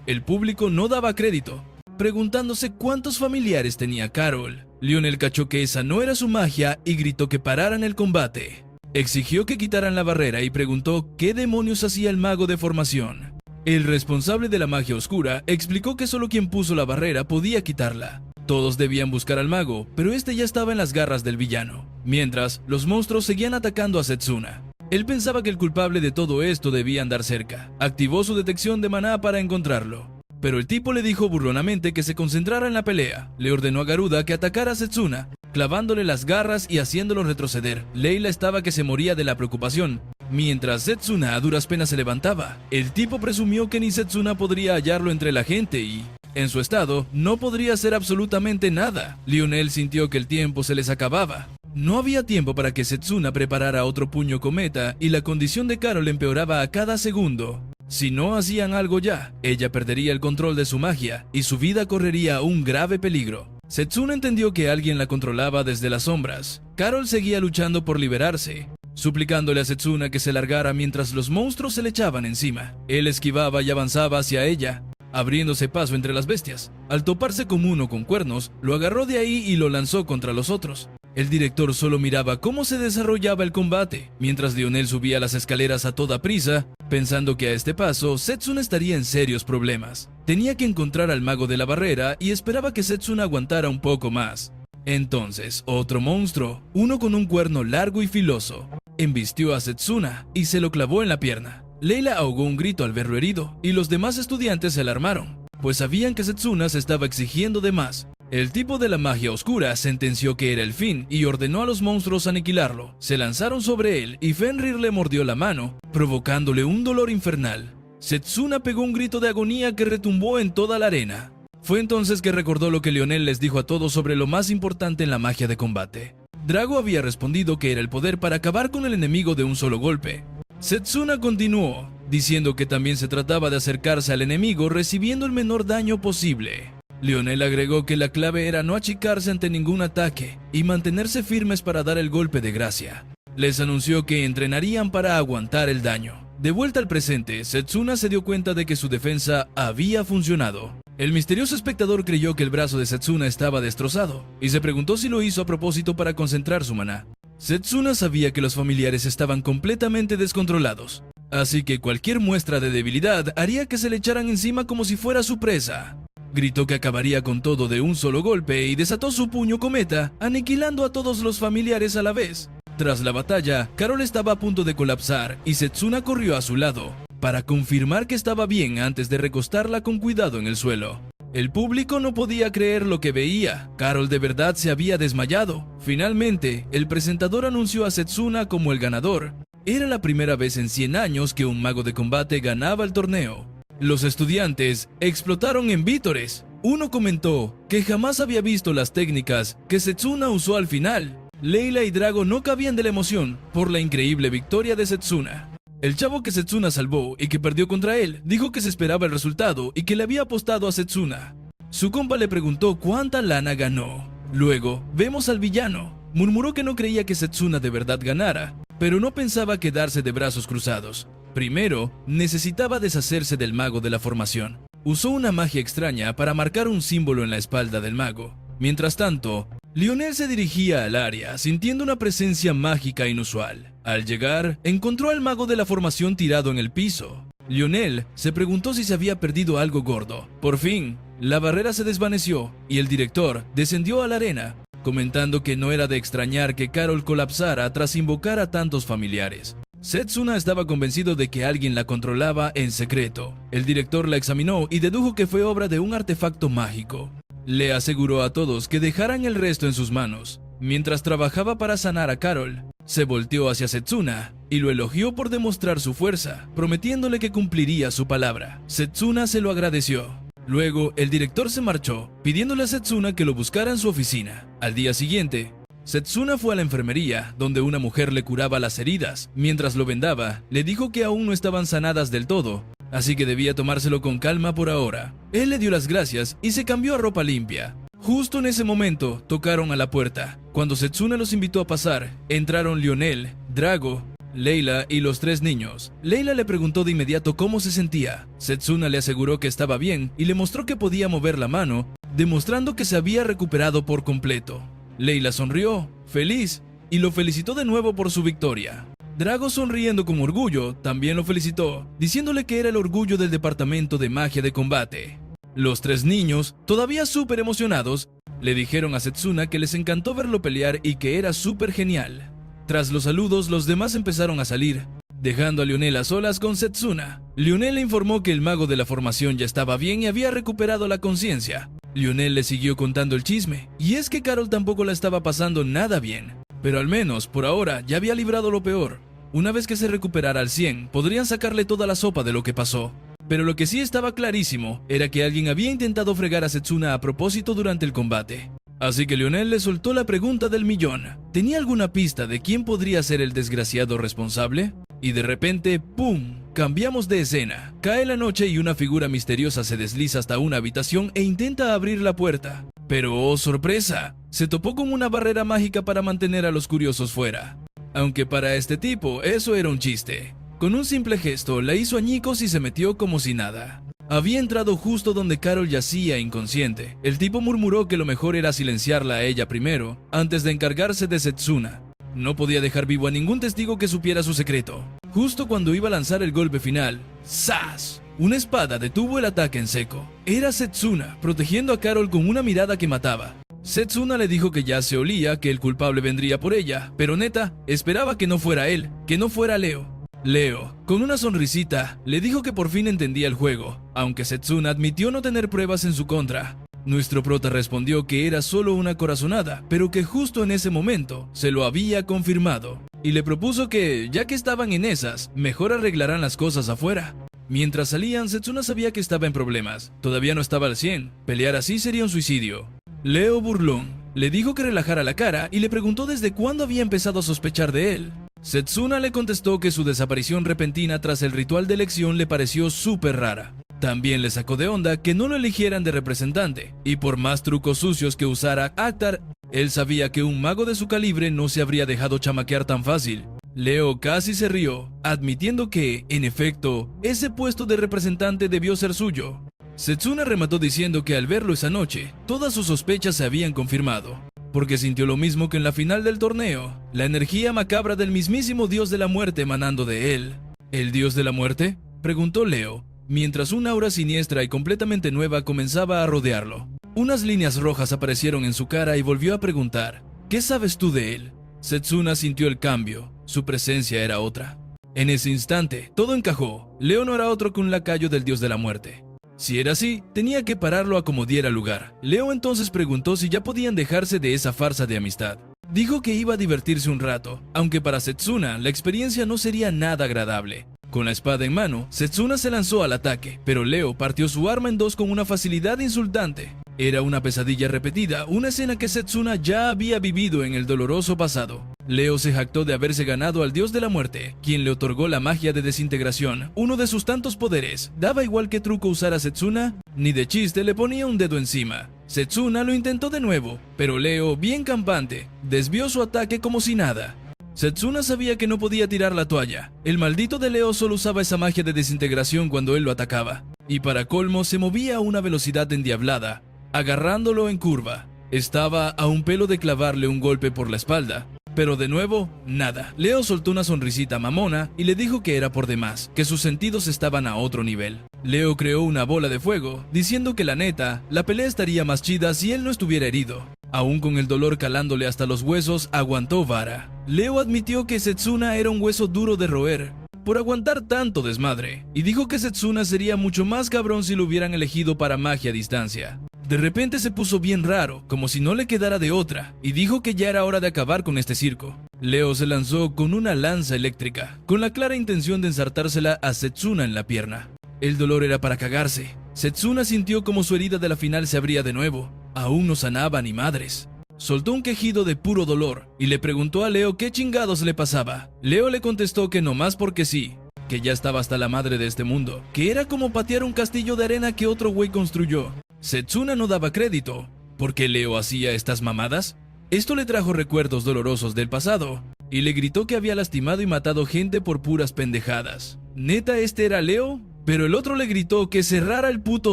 El público no daba crédito, preguntándose cuántos familiares tenía Carol. Lionel cachó que esa no era su magia y gritó que pararan el combate. Exigió que quitaran la barrera y preguntó qué demonios hacía el mago de formación. El responsable de la magia oscura explicó que solo quien puso la barrera podía quitarla. Todos debían buscar al mago, pero este ya estaba en las garras del villano. Mientras, los monstruos seguían atacando a Setsuna. Él pensaba que el culpable de todo esto debía andar cerca. Activó su detección de maná para encontrarlo. Pero el tipo le dijo burlonamente que se concentrara en la pelea. Le ordenó a Garuda que atacara a Setsuna, clavándole las garras y haciéndolo retroceder. Layla estaba que se moría de la preocupación. Mientras Setsuna a duras penas se levantaba, el tipo presumió que ni Setsuna podría hallarlo entre la gente y, en su estado, no podría hacer absolutamente nada. Lionel sintió que el tiempo se les acababa. No había tiempo para que Setsuna preparara otro puño cometa y la condición de Carol empeoraba a cada segundo. Si no hacían algo ya, ella perdería el control de su magia y su vida correría un grave peligro. Setsuna entendió que alguien la controlaba desde las sombras. Carol seguía luchando por liberarse, suplicándole a Setsuna que se largara mientras los monstruos se le echaban encima. Él esquivaba y avanzaba hacia ella, abriéndose paso entre las bestias. Al toparse con uno con cuernos, lo agarró de ahí y lo lanzó contra los otros. El director solo miraba cómo se desarrollaba el combate, mientras Lionel subía las escaleras a toda prisa, pensando que a este paso Setsuna estaría en serios problemas. Tenía que encontrar al mago de la barrera y esperaba que Setsuna aguantara un poco más. Entonces, otro monstruo, uno con un cuerno largo y filoso, embistió a Setsuna y se lo clavó en la pierna. Layla ahogó un grito al verlo herido, y los demás estudiantes se alarmaron, pues sabían que Setsuna se estaba exigiendo de más. El tipo de la magia oscura sentenció que era el fin y ordenó a los monstruos aniquilarlo. Se lanzaron sobre él y Fenrir le mordió la mano, provocándole un dolor infernal. Setsuna pegó un grito de agonía que retumbó en toda la arena. Fue entonces que recordó lo que Lionel les dijo a todos sobre lo más importante en la magia de combate. Drago había respondido que era el poder para acabar con el enemigo de un solo golpe. Setsuna continuó, diciendo que también se trataba de acercarse al enemigo recibiendo el menor daño posible. Lionel agregó que la clave era no achicarse ante ningún ataque y mantenerse firmes para dar el golpe de gracia. Les anunció que entrenarían para aguantar el daño. De vuelta al presente, Setsuna se dio cuenta de que su defensa había funcionado. El misterioso espectador creyó que el brazo de Setsuna estaba destrozado y se preguntó si lo hizo a propósito para concentrar su maná. Setsuna sabía que los familiares estaban completamente descontrolados, así que cualquier muestra de debilidad haría que se le echaran encima como si fuera su presa. Gritó que acabaría con todo de un solo golpe y desató su puño cometa, aniquilando a todos los familiares a la vez. Tras la batalla, Carol estaba a punto de colapsar y Setsuna corrió a su lado para confirmar que estaba bien antes de recostarla con cuidado en el suelo. El público no podía creer lo que veía. Carol de verdad se había desmayado. Finalmente, el presentador anunció a Setsuna como el ganador. Era la primera vez en 100 años que un mago de combate ganaba el torneo. Los estudiantes explotaron en vítores. Uno comentó que jamás había visto las técnicas que Setsuna usó al final. Layla y Drago no cabían de la emoción por la increíble victoria de Setsuna. El chavo que Setsuna salvó y que perdió contra él dijo que se esperaba el resultado y que le había apostado a Setsuna. Su compa le preguntó cuánta lana ganó. Luego, vemos al villano. Murmuró que no creía que Setsuna de verdad ganara, pero no pensaba quedarse de brazos cruzados. Primero, necesitaba deshacerse del mago de la formación. Usó una magia extraña para marcar un símbolo en la espalda del mago. Mientras tanto, Lionel se dirigía al área, sintiendo una presencia mágica inusual. Al llegar, encontró al mago de la formación tirado en el piso. Lionel se preguntó si se había perdido algo gordo. Por fin, la barrera se desvaneció y el director descendió a la arena, comentando que no era de extrañar que Carol colapsara tras invocar a tantos familiares. Setsuna estaba convencido de que alguien la controlaba en secreto. El director la examinó y dedujo que fue obra de un artefacto mágico. Le aseguró a todos que dejaran el resto en sus manos. Mientras trabajaba para sanar a Carol, se volteó hacia Setsuna y lo elogió por demostrar su fuerza, prometiéndole que cumpliría su palabra. Setsuna se lo agradeció. Luego, el director se marchó, pidiéndole a Setsuna que lo buscara en su oficina. Al día siguiente, Setsuna fue a la enfermería, donde una mujer le curaba las heridas. Mientras lo vendaba, le dijo que aún no estaban sanadas del todo, así que debía tomárselo con calma por ahora. Él le dio las gracias y se cambió a ropa limpia. Justo en ese momento, tocaron a la puerta. Cuando Setsuna los invitó a pasar, entraron Lionel, Drago, Layla y los 3 niños. Layla le preguntó de inmediato cómo se sentía. Setsuna le aseguró que estaba bien y le mostró que podía mover la mano, demostrando que se había recuperado por completo. Layla sonrió, feliz, y lo felicitó de nuevo por su victoria. Drago, sonriendo con orgullo, también lo felicitó, diciéndole que era el orgullo del departamento de magia de combate. Los 3 niños, todavía súper emocionados, le dijeron a Setsuna que les encantó verlo pelear y que era súper genial. Tras los saludos, los demás empezaron a salir, dejando a Lionel a solas con Setsuna. Lionel le informó que el mago de la formación ya estaba bien y había recuperado la conciencia. Lionel le siguió contando el chisme, y es que Carol tampoco la estaba pasando nada bien, pero al menos, por ahora, ya había librado lo peor. Una vez que se recuperara al 100, podrían sacarle toda la sopa de lo que pasó. Pero lo que sí estaba clarísimo era que alguien había intentado fregar a Setsuna a propósito durante el combate. Así que Lionel le soltó la pregunta del millón. ¿Tenía alguna pista de quién podría ser el desgraciado responsable? Y de repente, ¡pum!, cambiamos de escena. Cae la noche y una figura misteriosa se desliza hasta una habitación e intenta abrir la puerta. Pero ¡oh, sorpresa! Se topó con una barrera mágica para mantener a los curiosos fuera. Aunque para este tipo eso era un chiste. Con un simple gesto la hizo añicos y se metió como si nada. Había entrado justo donde Carol yacía inconsciente. El tipo murmuró que lo mejor era silenciarla a ella primero, antes de encargarse de Setsuna. No podía dejar vivo a ningún testigo que supiera su secreto. Justo cuando iba a lanzar el golpe final, ¡zas!, una espada detuvo el ataque en seco. Era Setsuna, protegiendo a Carol con una mirada que mataba. Setsuna le dijo que ya se olía que el culpable vendría por ella, pero neta, esperaba que no fuera él, que no fuera Leo. Leo, con una sonrisita, le dijo que por fin entendía el juego, aunque Setsuna admitió no tener pruebas en su contra. Nuestro prota respondió que era solo una corazonada, pero que justo en ese momento se lo había confirmado, y le propuso que, ya que estaban en esas, mejor arreglarán las cosas afuera. Mientras salían, Setsuna sabía que estaba en problemas, todavía no estaba al 100, pelear así sería un suicidio. Leo, burlón, le dijo que relajara la cara y le preguntó desde cuándo había empezado a sospechar de él. Setsuna le contestó que su desaparición repentina tras el ritual de elección le pareció súper rara. También le sacó de onda que no lo eligieran de representante, y por más trucos sucios que usara Actar, él sabía que un mago de su calibre no se habría dejado chamaquear tan fácil. Leo casi se rió, admitiendo que, en efecto, ese puesto de representante debió ser suyo. Setsuna remató diciendo que al verlo esa noche, todas sus sospechas se habían confirmado, porque sintió lo mismo que en la final del torneo, la energía macabra del mismísimo dios de la muerte emanando de él. ¿El dios de la muerte?, preguntó Leo, mientras una aura siniestra y completamente nueva comenzaba a rodearlo. Unas líneas rojas aparecieron en su cara y volvió a preguntar, ¿qué sabes tú de él? Setsuna sintió el cambio, su presencia era otra. En ese instante, todo encajó. Leo no era otro que un lacayo del dios de la muerte. Si era así, tenía que pararlo a como diera lugar. Leo entonces preguntó si ya podían dejarse de esa farsa de amistad. Dijo que iba a divertirse un rato, aunque para Setsuna la experiencia no sería nada agradable. Con la espada en mano, Setsuna se lanzó al ataque, pero Leo partió su arma en dos con una facilidad insultante. Era una pesadilla repetida, una escena que Setsuna ya había vivido en el doloroso pasado. Leo se jactó de haberse ganado al dios de la muerte, quien le otorgó la magia de desintegración, uno de sus tantos poderes. Daba igual qué truco usara Setsuna, ni de chiste le ponía un dedo encima. Setsuna lo intentó de nuevo, pero Leo, bien campante, desvió su ataque como si nada. Setsuna sabía que no podía tirar la toalla. El maldito de Leo solo usaba esa magia de desintegración cuando él lo atacaba, y para colmo se movía a una velocidad endiablada, agarrándolo en curva. Estaba a un pelo de clavarle un golpe por la espalda, pero de nuevo, nada. Leo soltó una sonrisita mamona y le dijo que era por demás, que sus sentidos estaban a otro nivel. Leo creó una bola de fuego, diciendo que la neta, la pelea estaría más chida si él no estuviera herido. Aún con el dolor calándole hasta los huesos, aguantó vara. Leo admitió que Setsuna era un hueso duro de roer por aguantar tanto desmadre, y dijo que Setsuna sería mucho más cabrón si lo hubieran elegido para magia a distancia. De repente se puso bien raro, como si no le quedara de otra, y dijo que ya era hora de acabar con este circo. Leo se lanzó con una lanza eléctrica, con la clara intención de ensartársela a Setsuna en la pierna. El dolor era para cagarse. Setsuna sintió como su herida de la final se abría de nuevo. Aún no sanaba ni madres. Soltó un quejido de puro dolor y le preguntó a Leo qué chingados le pasaba. Leo le contestó que no más porque sí, que ya estaba hasta la madre de este mundo, que era como patear un castillo de arena que otro güey construyó. Setsuna no daba crédito. ¿Por qué Leo hacía estas mamadas? Esto le trajo recuerdos dolorosos del pasado, y le gritó que había lastimado y matado gente por puras pendejadas. ¿Neta este era Leo? Pero el otro le gritó que cerrara el puto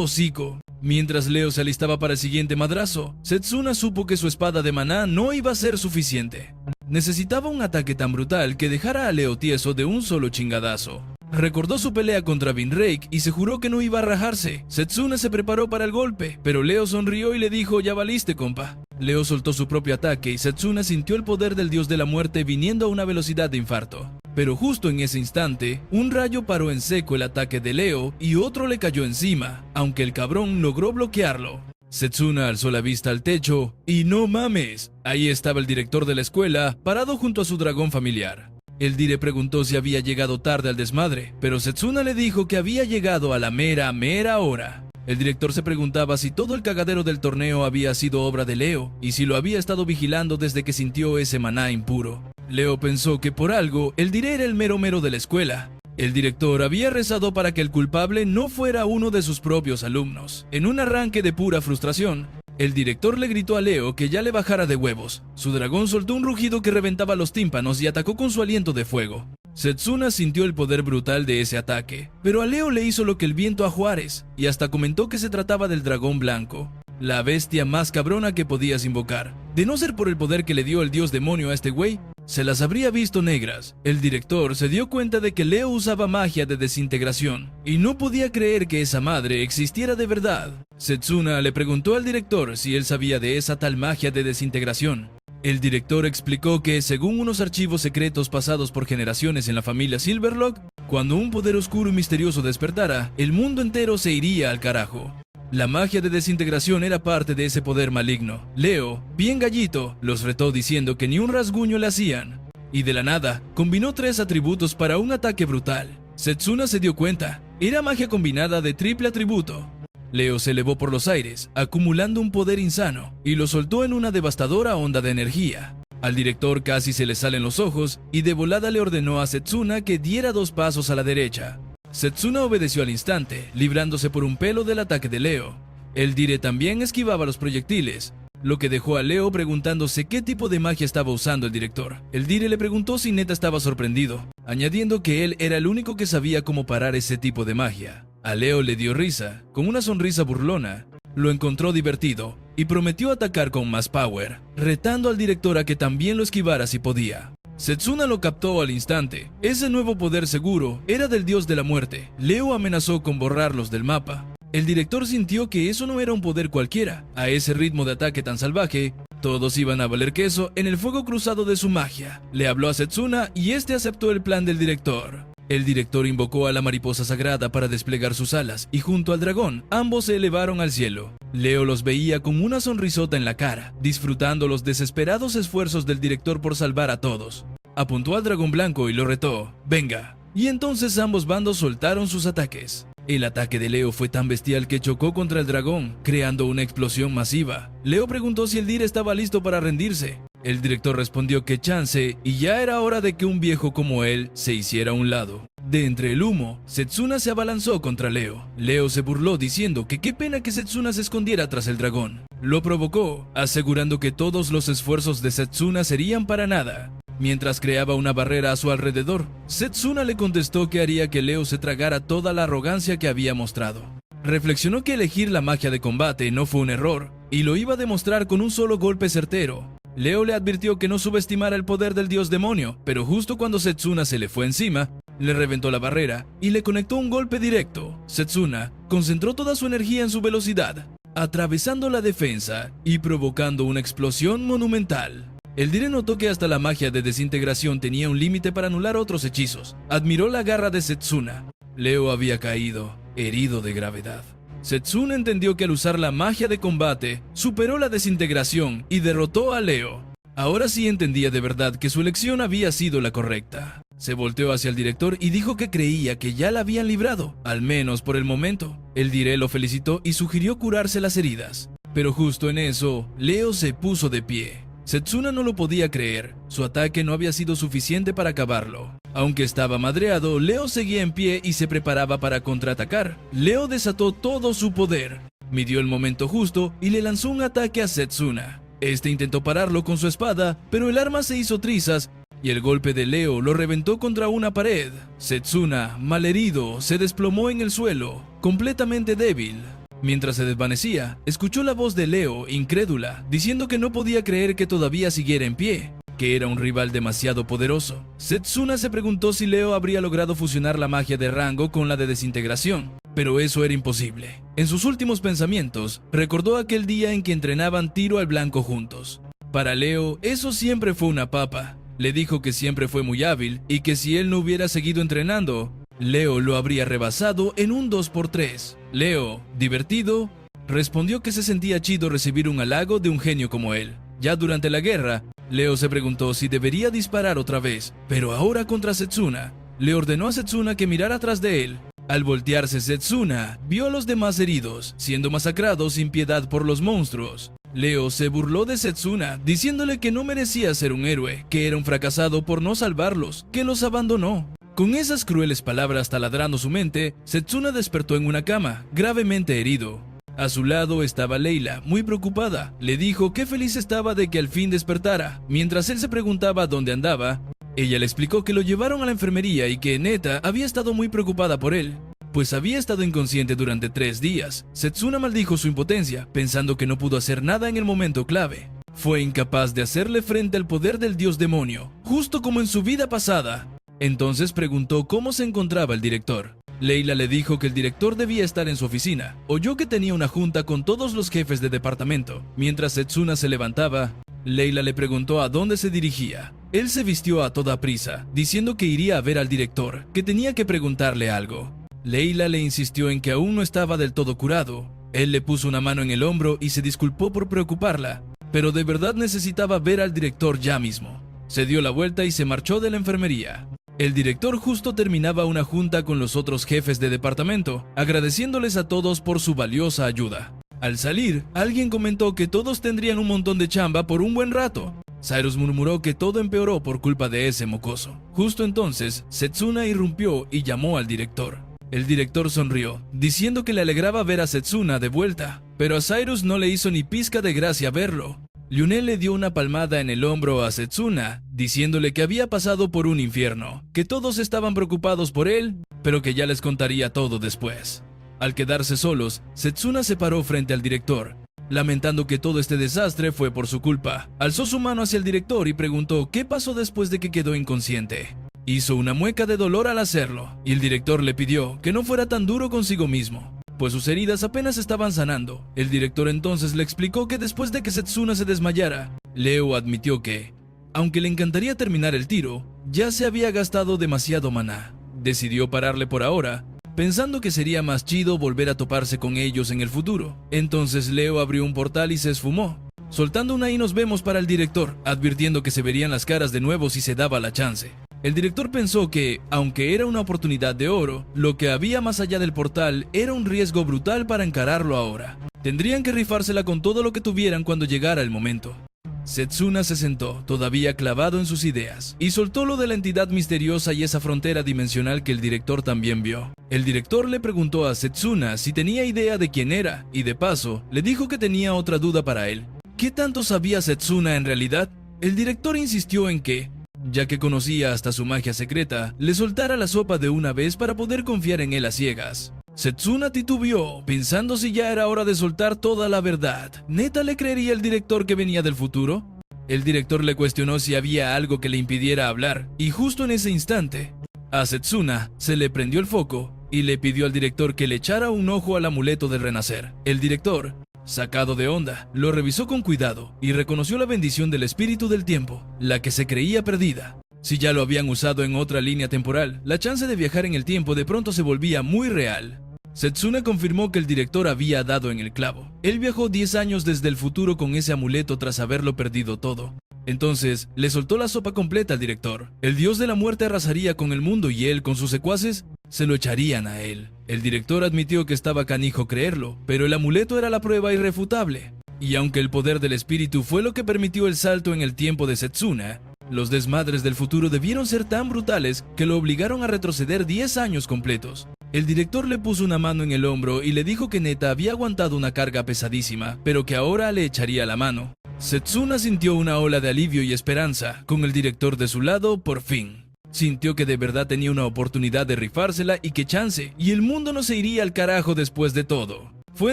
hocico. Mientras Leo se alistaba para el siguiente madrazo, Setsuna supo que su espada de maná no iba a ser suficiente. Necesitaba un ataque tan brutal que dejara a Leo tieso de un solo chingadazo. Recordó su pelea contra Vindrake y se juró que no iba a rajarse. Setsuna se preparó para el golpe, pero Leo sonrió y le dijo: ya valiste, compa. Leo soltó su propio ataque y Setsuna sintió el poder del dios de la muerte viniendo a una velocidad de infarto. Pero justo en ese instante, un rayo paró en seco el ataque de Leo y otro le cayó encima, aunque el cabrón logró bloquearlo. Setsuna alzó la vista al techo y no mames, ahí estaba el director de la escuela parado junto a su dragón familiar. El dire preguntó si había llegado tarde al desmadre, pero Setsuna le dijo que había llegado a la mera hora. El director se preguntaba si todo el cagadero del torneo había sido obra de Leo y si lo había estado vigilando desde que sintió ese maná impuro. Leo pensó que por algo el dire era el mero de la escuela. El director había rezado para que el culpable no fuera uno de sus propios alumnos. En un arranque de pura frustración, el director le gritó a Leo que ya le bajara de huevos. Su dragón soltó un rugido que reventaba los tímpanos y atacó con su aliento de fuego. Setsuna sintió el poder brutal de ese ataque, pero a Leo le hizo lo que el viento a Juárez, y hasta comentó que se trataba del dragón blanco, la bestia más cabrona que podías invocar. De no ser por el poder que le dio el dios demonio a este güey, se las habría visto negras. El director se dio cuenta de que Leo usaba magia de desintegración, y no podía creer que esa madre existiera de verdad. Setsuna le preguntó al director si él sabía de esa tal magia de desintegración. El director explicó que, según unos archivos secretos pasados por generaciones en la familia Silverlock, cuando un poder oscuro y misterioso despertara, el mundo entero se iría al carajo. La magia de desintegración era parte de ese poder maligno. Leo, bien gallito, los retó diciendo que ni un rasguño le hacían. Y de la nada, combinó 3 atributos para un ataque brutal. Setsuna se dio cuenta, era magia combinada de triple atributo. Leo se elevó por los aires, acumulando un poder insano, y lo soltó en una devastadora onda de energía. Al director casi se le salen los ojos, y de volada le ordenó a Setsuna que diera 2 pasos a la derecha. Setsuna obedeció al instante, librándose por un pelo del ataque de Leo. El dire también esquivaba los proyectiles, lo que dejó a Leo preguntándose qué tipo de magia estaba usando el director. El dire le preguntó si neta estaba sorprendido, añadiendo que él era el único que sabía cómo parar ese tipo de magia. A Leo le dio risa, con una sonrisa burlona. Lo encontró divertido y prometió atacar con más power, retando al director a que también lo esquivara si podía. Setsuna lo captó al instante. Ese nuevo poder seguro era del dios de la muerte. Leo amenazó con borrarlos del mapa. El director sintió que eso no era un poder cualquiera. A ese ritmo de ataque tan salvaje, todos iban a valer queso en el fuego cruzado de su magia. Le habló a Setsuna y este aceptó el plan del director. El director invocó a la mariposa sagrada para desplegar sus alas y junto al dragón, ambos se elevaron al cielo. Leo los veía con una sonrisota en la cara, disfrutando los desesperados esfuerzos del director por salvar a todos. Apuntó al dragón blanco y lo retó: venga. Y entonces ambos bandos soltaron sus ataques. El ataque de Leo fue tan bestial que chocó contra el dragón, creando una explosión masiva. Leo preguntó si el dire estaba listo para rendirse. El director respondió que chance, y ya era hora de que un viejo como él se hiciera a un lado. De entre el humo, Setsuna se abalanzó contra Leo. Leo se burló diciendo que qué pena que Setsuna se escondiera tras el dragón. Lo provocó, asegurando que todos los esfuerzos de Setsuna serían para nada. Mientras creaba una barrera a su alrededor, Setsuna le contestó que haría que Leo se tragara toda la arrogancia que había mostrado. Reflexionó que elegir la magia de combate no fue un error, y lo iba a demostrar con un solo golpe certero. Leo le advirtió que no subestimara el poder del dios demonio, pero justo cuando Setsuna se le fue encima, le reventó la barrera y le conectó un golpe directo. Setsuna concentró toda su energía en su velocidad, atravesando la defensa y provocando una explosión monumental. El dire notó que hasta la magia de desintegración tenía un límite para anular otros hechizos. Admiró la garra de Setsuna. Leo había caído, herido de gravedad. Setsuna entendió que al usar la magia de combate, superó la desintegración y derrotó a Leo. Ahora sí entendía de verdad que su elección había sido la correcta. Se volteó hacia el director y dijo que creía que ya la habían librado, al menos por el momento. El dire lo felicitó y sugirió curarse las heridas. Pero justo en eso, Leo se puso de pie. Setsuna no lo podía creer, su ataque no había sido suficiente para acabarlo. Aunque estaba madreado, Leo seguía en pie y se preparaba para contraatacar. Leo desató todo su poder, midió el momento justo y le lanzó un ataque a Setsuna. Este intentó pararlo con su espada, pero el arma se hizo trizas y el golpe de Leo lo reventó contra una pared. Setsuna, malherido, se desplomó en el suelo, completamente débil. Mientras se desvanecía, escuchó la voz de Leo, incrédula, diciendo que no podía creer que todavía siguiera en pie, que era un rival demasiado poderoso. Setsuna se preguntó si Leo habría logrado fusionar la magia de rango con la de desintegración, pero eso era imposible. En sus últimos pensamientos, recordó aquel día en que entrenaban tiro al blanco juntos. Para Leo, eso siempre fue una papa. Le dijo que siempre fue muy hábil y que si él no hubiera seguido entrenando, Leo lo habría rebasado en un 2×3. Leo, divertido, respondió que se sentía chido recibir un halago de un genio como él. Ya durante la guerra, Leo se preguntó si debería disparar otra vez, pero ahora contra Setsuna. Le ordenó a Setsuna que mirara atrás de él. Al voltearse, Setsuna vio a los demás heridos, siendo masacrados sin piedad por los monstruos. Leo se burló de Setsuna, diciéndole que no merecía ser un héroe, que era un fracasado por no salvarlos, que los abandonó. Con esas crueles palabras taladrando su mente, Setsuna despertó en una cama, gravemente herido. A su lado estaba Layla, muy preocupada. Le dijo que feliz estaba de que al fin despertara. Mientras él se preguntaba dónde andaba, ella le explicó que lo llevaron a la enfermería y que Neta había estado muy preocupada por él, pues había estado inconsciente durante 3 días. Setsuna maldijo su impotencia, pensando que no pudo hacer nada en el momento clave. Fue incapaz de hacerle frente al poder del dios demonio, justo como en su vida pasada. Entonces preguntó cómo se encontraba el director. Layla le dijo que el director debía estar en su oficina. Oyó que tenía una junta con todos los jefes de departamento. Mientras Setsuna se levantaba, Layla le preguntó a dónde se dirigía. Él se vistió a toda prisa, diciendo que iría a ver al director, que tenía que preguntarle algo. Layla le insistió en que aún no estaba del todo curado. Él le puso una mano en el hombro y se disculpó por preocuparla, pero de verdad necesitaba ver al director ya mismo. Se dio la vuelta y se marchó de la enfermería. El director justo terminaba una junta con los otros jefes de departamento, agradeciéndoles a todos por su valiosa ayuda. Al salir, alguien comentó que todos tendrían un montón de chamba por un buen rato. Cyrus murmuró que todo empeoró por culpa de ese mocoso. Justo entonces, Setsuna irrumpió y llamó al director. El director sonrió, diciendo que le alegraba ver a Setsuna de vuelta, pero a Cyrus no le hizo ni pizca de gracia verlo. Lionel le dio una palmada en el hombro a Setsuna, diciéndole que había pasado por un infierno, que todos estaban preocupados por él, pero que ya les contaría todo después. Al quedarse solos, Setsuna se paró frente al director, lamentando que todo este desastre fue por su culpa. Alzó su mano hacia el director y preguntó qué pasó después de que quedó inconsciente. Hizo una mueca de dolor al hacerlo, y el director le pidió que no fuera tan duro consigo mismo, pues sus heridas apenas estaban sanando. El director entonces le explicó que después de que Setsuna se desmayara, Leo admitió que, aunque le encantaría terminar el tiro, ya se había gastado demasiado maná. Decidió pararle por ahora, pensando que sería más chido volver a toparse con ellos en el futuro. Entonces Leo abrió un portal y se esfumó, soltando un "ahí nos vemos" para el director, advirtiendo que se verían las caras de nuevo si se daba la chance. El director pensó que, aunque era una oportunidad de oro, lo que había más allá del portal era un riesgo brutal para encararlo ahora. Tendrían que rifársela con todo lo que tuvieran cuando llegara el momento. Setsuna se sentó, todavía clavado en sus ideas, y soltó lo de la entidad misteriosa y esa frontera dimensional que el director también vio. El director le preguntó a Setsuna si tenía idea de quién era, y de paso, le dijo que tenía otra duda para él. ¿Qué tanto sabía Setsuna en realidad? El director insistió en que, ya que conocía hasta su magia secreta, le soltara la sopa de una vez para poder confiar en él a ciegas. Setsuna titubeó, pensando si ya era hora de soltar toda la verdad. ¿Neta le creería el director que venía del futuro? El director le cuestionó si había algo que le impidiera hablar, y justo en ese instante, a Setsuna se le prendió el foco y le pidió al director que le echara un ojo al amuleto del renacer. El director, sacado de onda, lo revisó con cuidado y reconoció la bendición del espíritu del tiempo, la que se creía perdida. Si ya lo habían usado en otra línea temporal, la chance de viajar en el tiempo de pronto se volvía muy real. Setsuna confirmó que el director había dado en el clavo. Él viajó 10 años desde el futuro con ese amuleto tras haberlo perdido todo. Entonces, le soltó la sopa completa al director. El dios de la muerte arrasaría con el mundo y él, con sus secuaces, se lo echarían a él. El director admitió que estaba canijo creerlo, pero el amuleto era la prueba irrefutable. Y aunque el poder del espíritu fue lo que permitió el salto en el tiempo de Setsuna, los desmadres del futuro debieron ser tan brutales que lo obligaron a retroceder 10 años completos. El director le puso una mano en el hombro y le dijo que neta había aguantado una carga pesadísima, pero que ahora le echaría la mano. Setsuna sintió una ola de alivio y esperanza. Con el director de su lado, por fin. Sintió que de verdad tenía una oportunidad de rifársela y que chance, y el mundo no se iría al carajo después de todo. Fue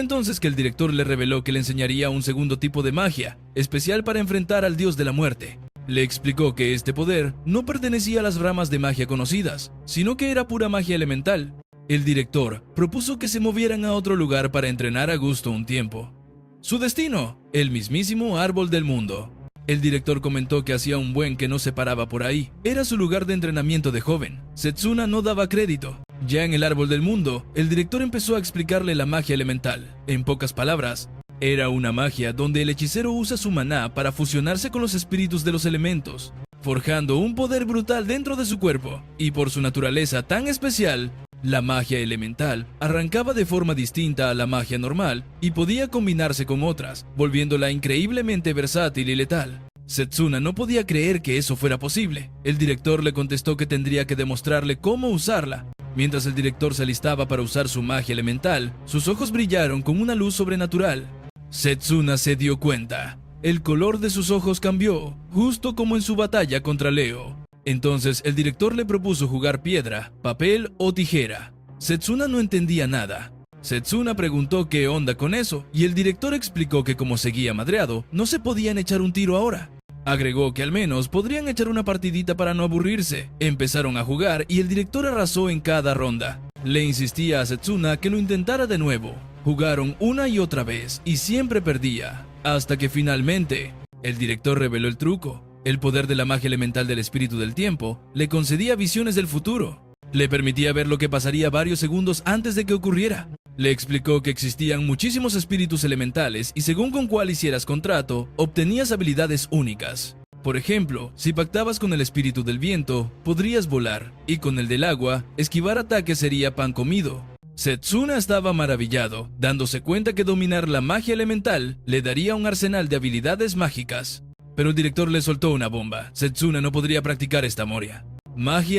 entonces que el director le reveló que le enseñaría un segundo tipo de magia, especial para enfrentar al dios de la muerte. Le explicó que este poder no pertenecía a las ramas de magia conocidas, sino que era pura magia elemental. El director propuso que se movieran a otro lugar para entrenar a gusto un tiempo. Su destino, el mismísimo árbol del mundo. El director comentó que hacía un buen que no se paraba por ahí. Era su lugar de entrenamiento de joven. Setsuna no daba crédito. Ya en el árbol del mundo, el director empezó a explicarle la magia elemental. En pocas palabras, era una magia donde el hechicero usa su maná para fusionarse con los espíritus de los elementos, forjando un poder brutal dentro de su cuerpo. Y por su naturaleza tan especial, la magia elemental arrancaba de forma distinta a la magia normal y podía combinarse con otras, volviéndola increíblemente versátil y letal. Setsuna no podía creer que eso fuera posible. El director le contestó que tendría que demostrarle cómo usarla. Mientras el director se alistaba para usar su magia elemental, sus ojos brillaron con una luz sobrenatural. Setsuna se dio cuenta. El color de sus ojos cambió, justo como en su batalla contra Leo. Entonces el director le propuso jugar piedra, papel o tijera. Setsuna no entendía nada. Setsuna preguntó qué onda con eso, y el director explicó que como seguía madreado, no se podían echar un tiro ahora. Agregó que al menos podrían echar una partidita para no aburrirse. Empezaron a jugar y el director arrasó en cada ronda. Le insistía a Setsuna que lo intentara de nuevo. Jugaron una y otra vez y siempre perdía, hasta que finalmente el director reveló el truco. El poder de la magia elemental del espíritu del tiempo le concedía visiones del futuro. Le permitía ver lo que pasaría varios segundos antes de que ocurriera. Le explicó que existían muchísimos espíritus elementales y según con cuál hicieras contrato, obtenías habilidades únicas. Por ejemplo, si pactabas con el espíritu del viento, podrías volar, y con el del agua, esquivar ataques sería pan comido. Setsuna estaba maravillado, dándose cuenta que dominar la magia elemental le daría un arsenal de habilidades mágicas. Pero el director le soltó una bomba. Setsuna no podría practicar esta magia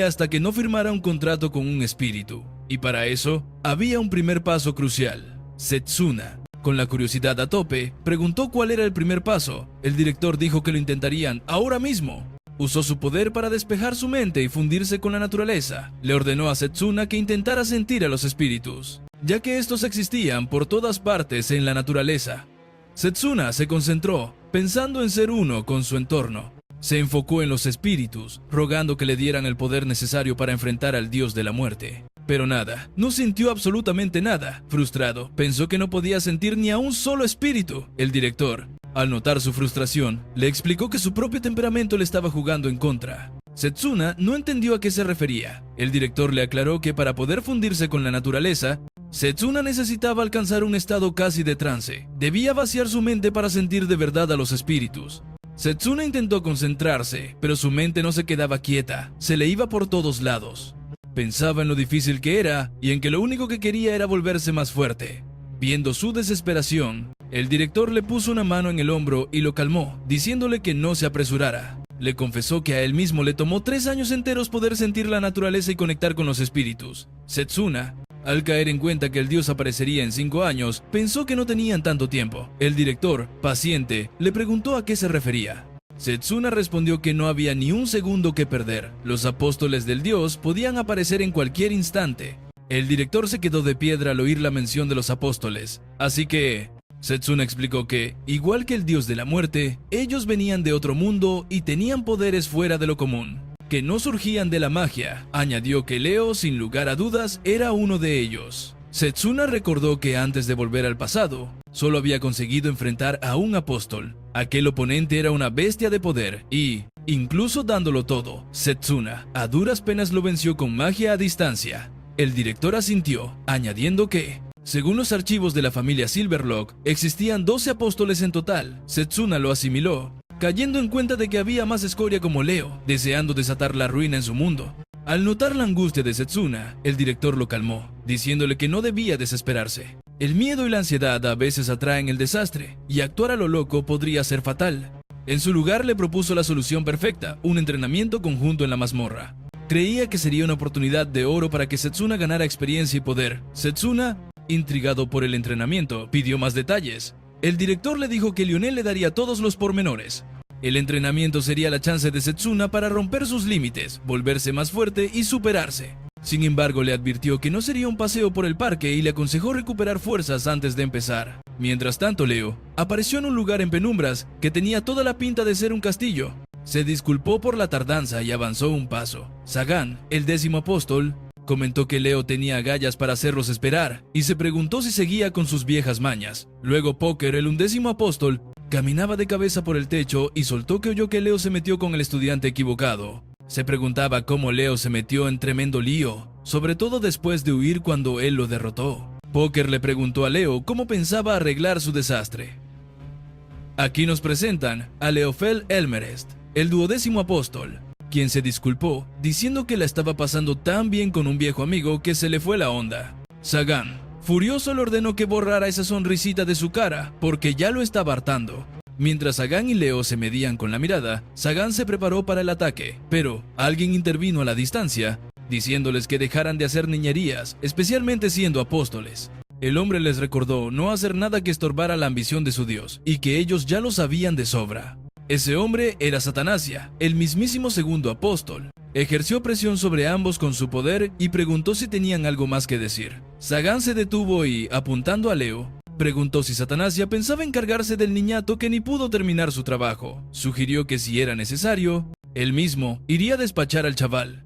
hasta que no firmara un contrato con un espíritu. Y para eso, había un primer paso crucial. Setsuna, con la curiosidad a tope, preguntó cuál era el primer paso. El director dijo que lo intentarían ahora mismo. Usó su poder para despejar su mente y fundirse con la naturaleza. Le ordenó a Setsuna que intentara sentir a los espíritus, ya que estos existían por todas partes en la naturaleza. Setsuna se concentró, pensando en ser uno con su entorno. Se enfocó en los espíritus, rogando que le dieran el poder necesario para enfrentar al dios de la muerte. Pero nada, no sintió absolutamente nada. Frustrado, pensó que no podía sentir ni a un solo espíritu. El director, al notar su frustración, le explicó que su propio temperamento le estaba jugando en contra. Setsuna no entendió a qué se refería. El director le aclaró que para poder fundirse con la naturaleza, Setsuna necesitaba alcanzar un estado casi de trance. Debía vaciar su mente para sentir de verdad a los espíritus. Setsuna intentó concentrarse, pero su mente no se quedaba quieta, se le iba por todos lados. Pensaba en lo difícil que era y en que lo único que quería era volverse más fuerte. Viendo su desesperación, el director le puso una mano en el hombro y lo calmó, diciéndole que no se apresurara. Le confesó que a él mismo le tomó 3 años enteros poder sentir la naturaleza y conectar con los espíritus. Setsuna, al caer en cuenta que el dios aparecería en 5 años, pensó que no tenían tanto tiempo. El director, paciente, le preguntó a qué se refería. Setsuna respondió que no había ni un segundo que perder. Los apóstoles del dios podían aparecer en cualquier instante. El director se quedó de piedra al oír la mención de los apóstoles. Así que Setsuna explicó que, igual que el dios de la muerte, ellos venían de otro mundo y tenían poderes fuera de lo común, que no surgían de la magia. Añadió que Leo, sin lugar a dudas, era uno de ellos. Setsuna recordó que antes de volver al pasado, solo había conseguido enfrentar a un apóstol. Aquel oponente era una bestia de poder y, incluso dándolo todo, Setsuna a duras penas lo venció con magia a distancia. El director asintió, añadiendo que, según los archivos de la familia Silverlock, existían 12 apóstoles en total. Setsuna lo asimiló, cayendo en cuenta de que había más escoria como Leo, deseando desatar la ruina en su mundo. Al notar la angustia de Setsuna, el director lo calmó, diciéndole que no debía desesperarse. El miedo y la ansiedad a veces atraen el desastre, y actuar a lo loco podría ser fatal. En su lugar le propuso la solución perfecta, un entrenamiento conjunto en la mazmorra. Creía que sería una oportunidad de oro para que Setsuna ganara experiencia y poder. Setsuna, intrigado por el entrenamiento, pidió más detalles. El director le dijo que Lionel le daría todos los pormenores. El entrenamiento sería la chance de Setsuna para romper sus límites, volverse más fuerte y superarse. Sin embargo, le advirtió que no sería un paseo por el parque y le aconsejó recuperar fuerzas antes de empezar. Mientras tanto, Leo apareció en un lugar en penumbras que tenía toda la pinta de ser un castillo. Se disculpó por la tardanza y avanzó un paso. Sagan, el 10º apóstol, comentó que Leo tenía agallas para hacerlos esperar y se preguntó si seguía con sus viejas mañas. Luego Poker, el 11º apóstol, caminaba de cabeza por el techo y soltó que oyó que Leo se metió con el estudiante equivocado. Se preguntaba cómo Leo se metió en tremendo lío, sobre todo después de huir cuando él lo derrotó. Poker le preguntó a Leo cómo pensaba arreglar su desastre. Aquí nos presentan a Leofel Elmerest, el 12º apóstol, quien se disculpó diciendo que la estaba pasando tan bien con un viejo amigo que se le fue la onda. Sagan, furioso, le ordenó que borrara esa sonrisita de su cara porque ya lo estaba hartando. Mientras Sagan y Leo se medían con la mirada, Sagan se preparó para el ataque, pero alguien intervino a la distancia, diciéndoles que dejaran de hacer niñerías, especialmente siendo apóstoles. El hombre les recordó no hacer nada que estorbara la ambición de su Dios, y que ellos ya lo sabían de sobra. Ese hombre era Satanasia, el mismísimo segundo apóstol. Ejerció presión sobre ambos con su poder y preguntó si tenían algo más que decir. Sagan se detuvo y, apuntando a Leo, preguntó si Satanasia pensaba encargarse del niñato que ni pudo terminar su trabajo. Sugirió que si era necesario, él mismo iría a despachar al chaval.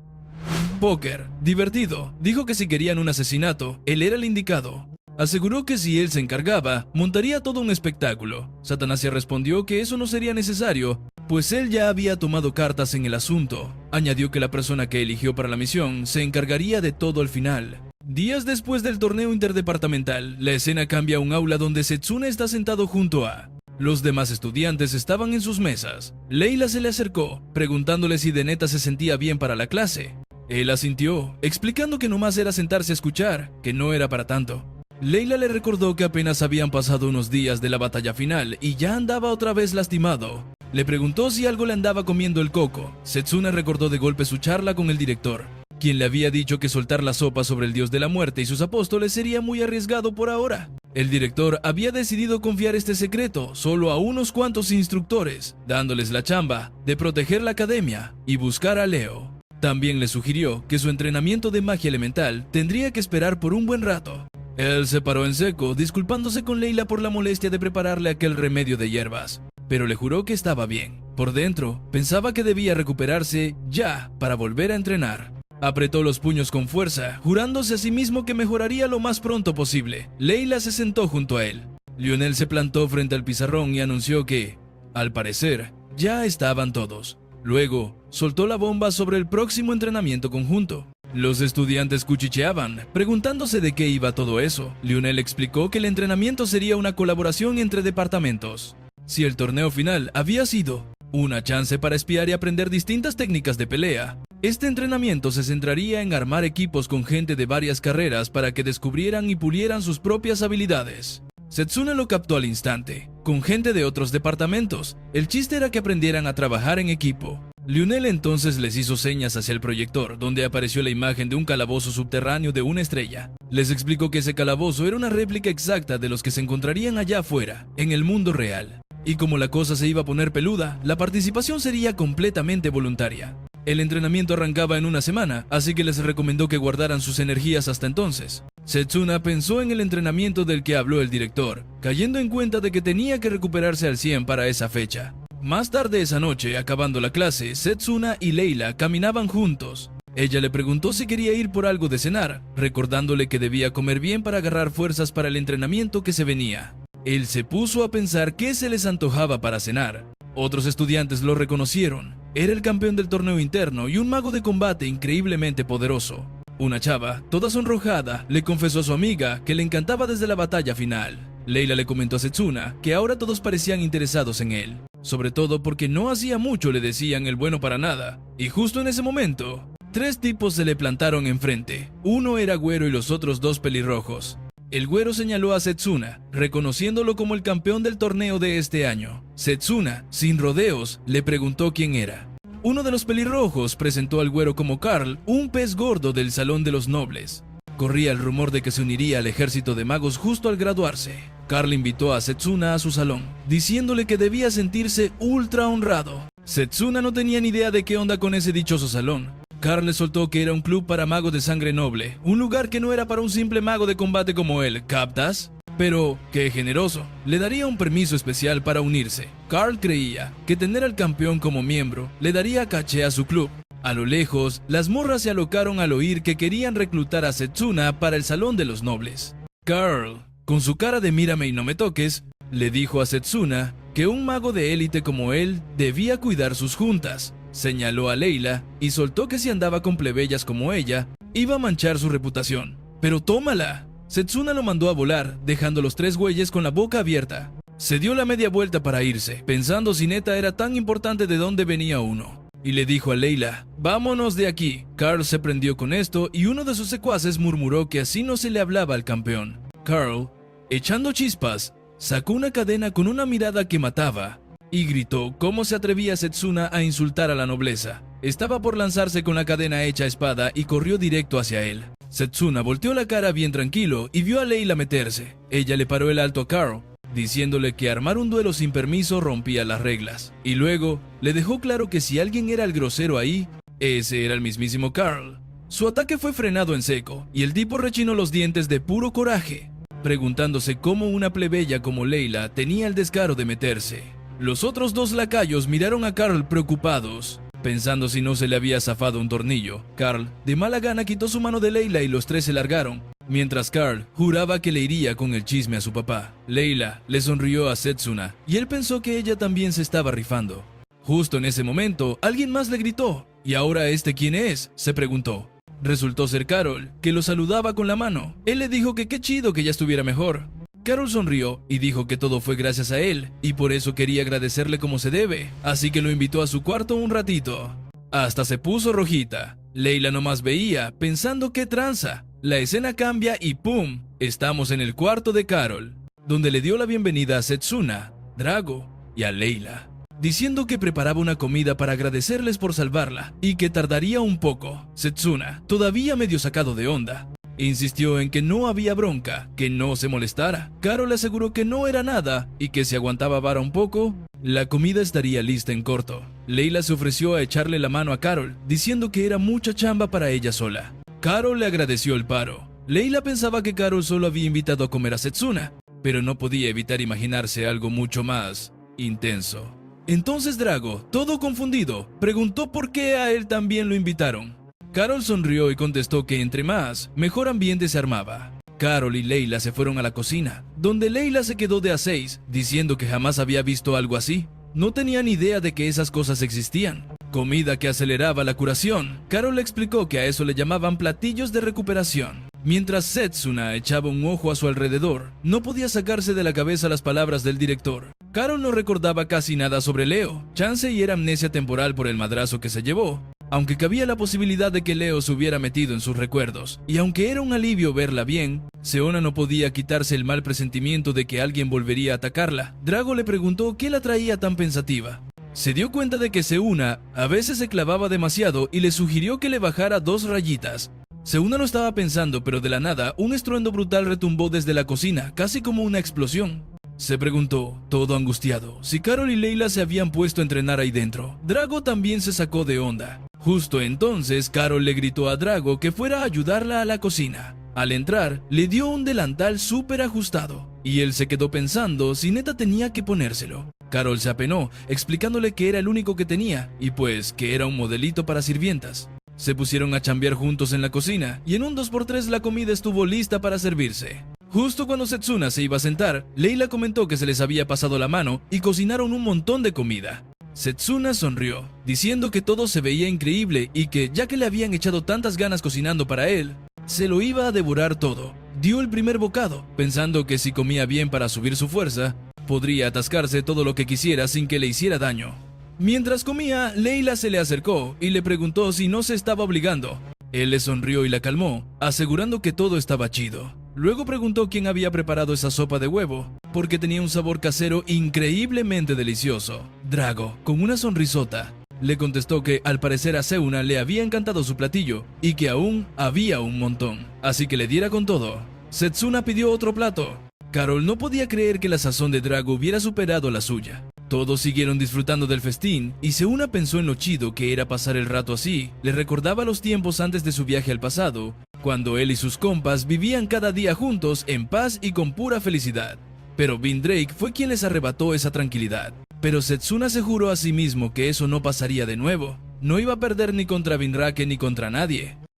Poker, divertido, dijo que si querían un asesinato, él era el indicado. Aseguró que si él se encargaba, montaría todo un espectáculo. Satanasia respondió que eso no sería necesario, pues él ya había tomado cartas en el asunto. Añadió que la persona que eligió para la misión se encargaría de todo al final. Días después del torneo interdepartamental, la escena cambia a un aula donde Setsuna está sentado junto a... Los demás estudiantes estaban en sus mesas. Leila se le acercó, preguntándole si de neta se sentía bien para la clase. Él asintió, explicando que nomás era sentarse a escuchar, que no era para tanto. Leila le recordó que apenas habían pasado unos días de la batalla final y ya andaba otra vez lastimado. Le preguntó si algo le andaba comiendo el coco. Setsuna recordó de golpe su charla con el director, quien le había dicho que soltar la sopa sobre el dios de la muerte y sus apóstoles sería muy arriesgado por ahora. El director había decidido confiar este secreto solo a unos cuantos instructores, dándoles la chamba de proteger la academia y buscar a Leo. También le sugirió que su entrenamiento de magia elemental tendría que esperar por un buen rato. Él se paró en seco, disculpándose con Leila por la molestia de prepararle aquel remedio de hierbas, pero le juró que estaba bien. Por dentro, pensaba que debía recuperarse ya para volver a entrenar. Apretó los puños con fuerza, jurándose a sí mismo que mejoraría lo más pronto posible. Leila se sentó junto a él. Lionel se plantó frente al pizarrón y anunció que, al parecer, ya estaban todos. Luego, soltó la bomba sobre el próximo entrenamiento conjunto. Los estudiantes cuchicheaban, preguntándose de qué iba todo eso. Lionel explicó que el entrenamiento sería una colaboración entre departamentos. Si el torneo final había sido una chance para espiar y aprender distintas técnicas de pelea, este entrenamiento se centraría en armar equipos con gente de varias carreras para que descubrieran y pulieran sus propias habilidades. Setsuna lo captó al instante. Con gente de otros departamentos, el chiste era que aprendieran a trabajar en equipo. Lionel entonces les hizo señas hacia el proyector, donde apareció la imagen de un calabozo subterráneo de una estrella. Les explicó que ese calabozo era una réplica exacta de los que se encontrarían allá afuera, en el mundo real. Y como la cosa se iba a poner peluda, la participación sería completamente voluntaria. El entrenamiento arrancaba en una semana, así que les recomendó que guardaran sus energías hasta entonces. Setsuna pensó en el entrenamiento del que habló el director, cayendo en cuenta de que tenía que recuperarse al 100 para esa fecha. Más tarde esa noche, acabando la clase, Setsuna y Leila caminaban juntos. Ella le preguntó si quería ir por algo de cenar, recordándole que debía comer bien para agarrar fuerzas para el entrenamiento que se venía. Él se puso a pensar qué se les antojaba para cenar. Otros estudiantes lo reconocieron. Era el campeón del torneo interno y un mago de combate increíblemente poderoso. Una chava, toda sonrojada, le confesó a su amiga que le encantaba desde la batalla final. Leila le comentó a Setsuna que ahora todos parecían interesados en él, sobre todo porque no hacía mucho le decían el bueno para nada. Y justo en ese momento, 3 tipos se le plantaron enfrente. Uno era güero y los otros 2 pelirrojos. El güero señaló a Setsuna, reconociéndolo como el campeón del torneo de este año. Setsuna, sin rodeos, le preguntó quién era. Uno de los pelirrojos presentó al güero como Carl, un pez gordo del Salón de los Nobles. Corría el rumor de que se uniría al ejército de magos justo al graduarse. Carl invitó a Setsuna a su salón, diciéndole que debía sentirse ultra honrado. Setsuna no tenía ni idea de qué onda con ese dichoso salón. Carl le soltó que era un club para magos de sangre noble, un lugar que no era para un simple mago de combate como él, ¿captas? Pero, qué generoso, le daría un permiso especial para unirse. Carl creía que tener al campeón como miembro le daría caché a su club. A lo lejos, las morras se alocaron al oír que querían reclutar a Setsuna para el Salón de los Nobles. Carl, con su cara de mírame y no me toques, le dijo a Setsuna que un mago de élite como él debía cuidar sus juntas. Señaló a Layla y soltó que si andaba con plebeyas como ella, iba a manchar su reputación. ¡Pero tómala! Setsuna lo mandó a volar, dejando los 3 güeyes con la boca abierta. Se dio la media vuelta para irse, pensando si neta era tan importante de dónde venía uno. Y le dijo a Layla, ¡vámonos de aquí! Carl se prendió con esto y uno de sus secuaces murmuró que así no se le hablaba al campeón. Carl, echando chispas, sacó una cadena con una mirada que mataba y gritó cómo se atrevía Setsuna a insultar a la nobleza. Estaba por lanzarse con la cadena hecha espada y corrió directo hacia él. Setsuna volteó la cara bien tranquilo y vio a Layla meterse. Ella le paró el alto a Carl, diciéndole que armar un duelo sin permiso rompía las reglas. Y luego le dejó claro que si alguien era el grosero ahí, ese era el mismísimo Carl. Su ataque fue frenado en seco y el tipo rechinó los dientes de puro coraje, preguntándose cómo una plebeya como Layla tenía el descaro de meterse. Los otros 2 lacayos miraron a Carl preocupados, pensando si no se le había zafado un tornillo. Carl, de mala gana, quitó su mano de Layla y los 3 se largaron, mientras Carl juraba que le iría con el chisme a su papá. Layla le sonrió a Setsuna y él pensó que ella también se estaba rifando. Justo en ese momento, alguien más le gritó. ¿Y ahora este quién es?, se preguntó. Resultó ser Carol, que lo saludaba con la mano. Él le dijo que qué chido que ya estuviera mejor. Carol sonrió y dijo que todo fue gracias a él, y por eso quería agradecerle como se debe, así que lo invitó a su cuarto un ratito. Hasta se puso rojita. Layla nomás veía, pensando qué tranza. La escena cambia y ¡pum! Estamos en el cuarto de Carol, donde le dio la bienvenida a Setsuna, Drago y a Layla, diciendo que preparaba una comida para agradecerles por salvarla y que tardaría un poco. Setsuna, todavía medio sacado de onda, insistió en que no había bronca, que no se molestara. Carol le aseguró que no era nada y que si aguantaba vara un poco, la comida estaría lista en corto. Layla se ofreció a echarle la mano a Carol, diciendo que era mucha chamba para ella sola. Carol le agradeció el paro. Layla pensaba que Carol solo había invitado a comer a Setsuna, pero no podía evitar imaginarse algo mucho más intenso. Entonces Drago, todo confundido, preguntó por qué a él también lo invitaron. Carol sonrió y contestó que entre más, mejor ambiente se armaba. Carol y Layla se fueron a la cocina, donde Layla se quedó de a 6, diciendo que jamás había visto algo así. No tenía ni idea de que esas cosas existían. Comida que aceleraba la curación. Carol le explicó que a eso le llamaban platillos de recuperación. Mientras Setsuna echaba un ojo a su alrededor, no podía sacarse de la cabeza las palabras del director. Carol no recordaba casi nada sobre Leo. Chance y era amnesia temporal por el madrazo que se llevó, aunque cabía la posibilidad de que Leo se hubiera metido en sus recuerdos. Y aunque era un alivio verla bien, Seona no podía quitarse el mal presentimiento de que alguien volvería a atacarla. Drago le preguntó qué la traía tan pensativa. Se dio cuenta de que Seuna a veces se clavaba demasiado y le sugirió que le bajara 2 rayitas. Seuna no estaba pensando, pero de la nada, un estruendo brutal retumbó desde la cocina, casi como una explosión. Se preguntó, todo angustiado, si Carol y Layla se habían puesto a entrenar ahí dentro. Drago también se sacó de onda. Justo entonces, Carol le gritó a Drago que fuera a ayudarla a la cocina. Al entrar, le dio un delantal súper ajustado, y él se quedó pensando si neta tenía que ponérselo. Carol se apenó, explicándole que era el único que tenía, y pues que era un modelito para sirvientas. Se pusieron a chambear juntos en la cocina, y en un 2x3 la comida estuvo lista para servirse. Justo cuando Setsuna se iba a sentar, Layla comentó que se les había pasado la mano y cocinaron un montón de comida. Setsuna sonrió, diciendo que todo se veía increíble y que, ya que le habían echado tantas ganas cocinando para él, se lo iba a devorar todo. Dio el primer bocado, pensando que si comía bien para subir su fuerza, podría atascarse todo lo que quisiera sin que le hiciera daño. Mientras comía, Leila se le acercó y le preguntó si no se estaba obligando. Él le sonrió y la calmó, asegurando que todo estaba chido. Luego preguntó quién había preparado esa sopa de huevo, porque tenía un sabor casero increíblemente delicioso. Drago, con una sonrisota, le contestó que al parecer a Seuna le había encantado su platillo y que aún había un montón, así que le diera con todo. Setsuna pidió otro plato. Carol no podía creer que la sazón de Drago hubiera superado la suya. Todos siguieron disfrutando del festín y Seuna pensó en lo chido que era pasar el rato así. Le recordaba los tiempos antes de su viaje al pasado, cuando él y sus compas vivían cada día juntos en paz y con pura felicidad. Pero Vindrake fue quien les arrebató esa tranquilidad. Pero Setsuna se juró a sí mismo que eso no pasaría de nuevo. No iba a perder ni contra Vindrake ni contra nadie.